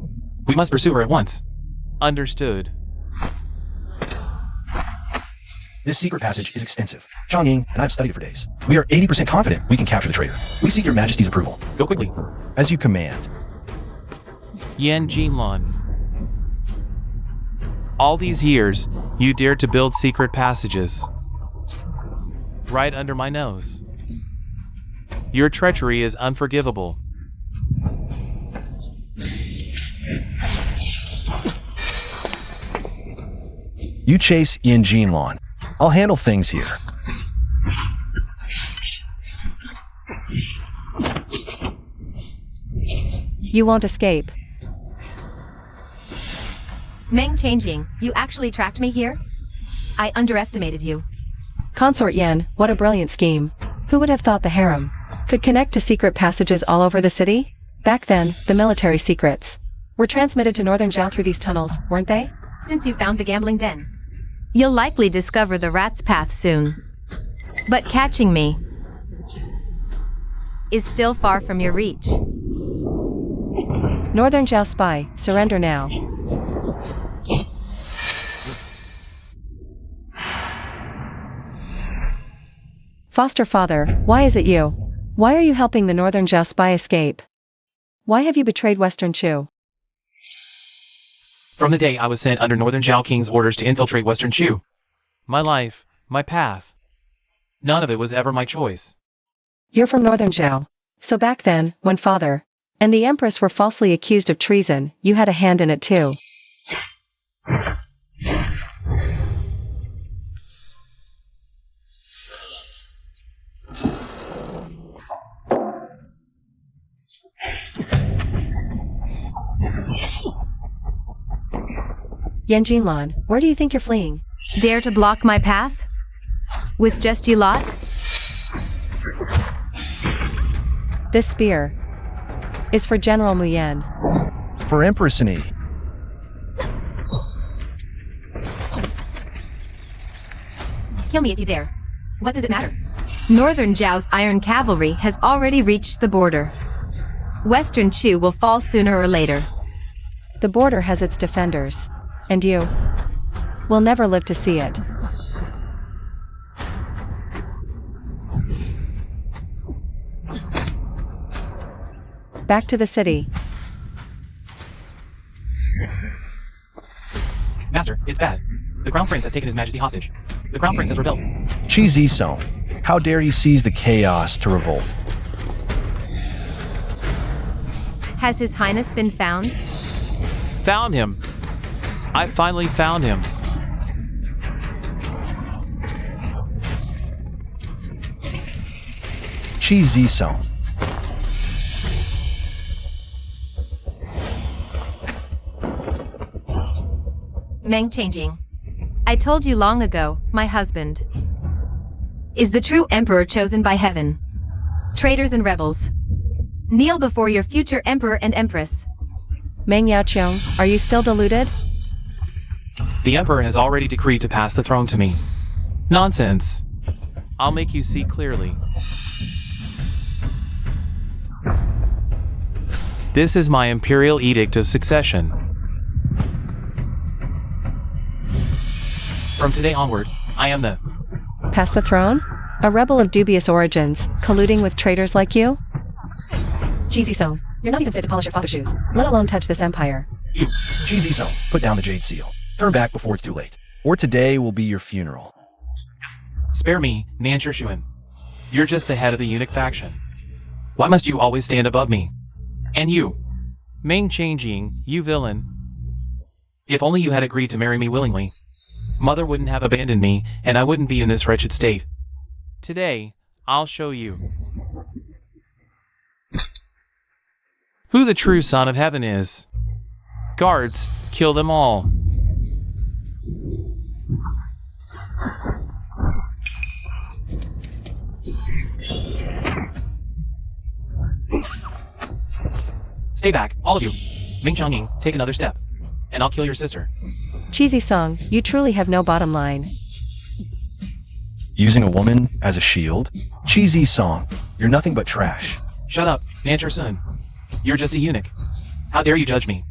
We must pursue her at once. Understood. This secret passage is extensive. Zhang Ying and I've studied it for days. We are 80% confident we can capture the traitor. We seek your majesty's approval. Go quickly. As you command. Yan Jinlan. All these years, you dared to build secret passages. Right under my nose. Your treachery is unforgivable. You chase Yin Jinlan. I'll handle things here. You won't escape. Meng Changing, you actually tracked me here? I underestimated you. Consort Yan, what a brilliant scheme. Who would have thought the harem could connect to secret passages all over the city? Back then, the military secrets were transmitted to Northern Zhao through these tunnels, weren't they? Since you found the gambling den, you'll likely discover the rat's path soon. But catching me is still far from your reach. Northern Zhao spy, surrender now. Foster father, why is it you? Why are you helping the Northern Zhao spy escape? Why have you betrayed Western Chu? From the day I was sent under Northern Zhao King's orders to infiltrate Western Chu. My life, my path. None of it was ever my choice. You're from Northern Zhao. So back then, when father and the Empress were falsely accused of treason, you had a hand in it too. Yan Jinlan, where do you think you're fleeing? Dare to block my path? With just you lot? This spear is for General Mu Yan. For Empress In Yi. Kill me if you dare. What does it matter? Northern Zhao's iron cavalry has already reached the border. Western Chu will fall sooner or later. The border has its defenders. And you will never live to see it. Back to the city. Master, it's bad. The Crown Prince has taken His Majesty hostage. The Crown Prince has rebelled. Zisong, how dare he seize the chaos to revolt? Has His Highness been found? Found him. I finally found him. Zisong. Meng Changing. I told you long ago, my husband is the true emperor chosen by heaven. Traitors and rebels, kneel before your future emperor and empress. Meng Yaoqiong, are you still deluded? The Emperor has already decreed to pass the throne to me. Nonsense. I'll make you see clearly. This is my imperial edict of succession. From today onward, I am the... Pass the throne? A rebel of dubious origins, colluding with traitors like you? Zisong, you're not even fit to polish your father's shoes, let alone touch this empire. Zisong, put down the jade seal. Turn back before it's too late. Or today will be your funeral. Spare me, Nan Shuan. You're just the head of the eunuch faction. Why must you always stand above me? And you, Meng Changing, you villain. If only you had agreed to marry me willingly. Mother wouldn't have abandoned me, and I wouldn't be in this wretched state. Today, I'll show you who the true Son of Heaven is. Guards, kill them all. Stay back, all of you. Ming Chongying, take another step, and I'll kill your sister. Cheesy song, you truly have no bottom line. Using a woman as a shield? Cheesy song, you're nothing but trash. Shut up, Nancher Sun. You're just a eunuch. How dare you judge me?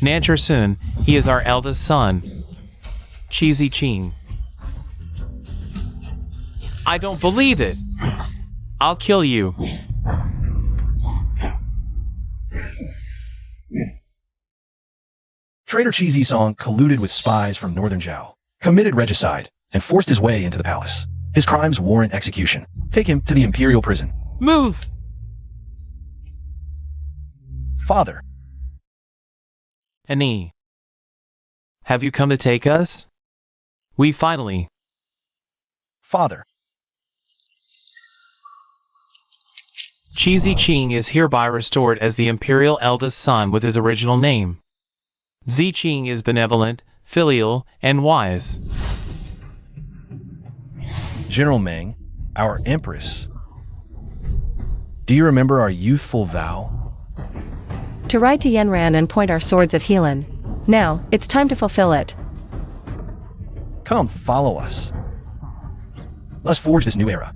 Nancher Sun, he is our eldest son. Cheesy Ching. I don't believe it. I'll kill you. Traitor Cheesy Song colluded with spies from Northern Zhao, committed regicide, and forced his way into the palace. His crimes warrant execution. Take him to the imperial prison. Move! Father. Annie. Have you come to take us? We finally. Father. Cheesy Ching is hereby restored as the imperial eldest son with his original name. Zi Ching is benevolent, filial, and wise. General Meng, our empress. Do you remember our youthful vow? To ride to Yanran and point our swords at Helan. Now, it's time to fulfill it. Come, follow us. Let's forge this new era.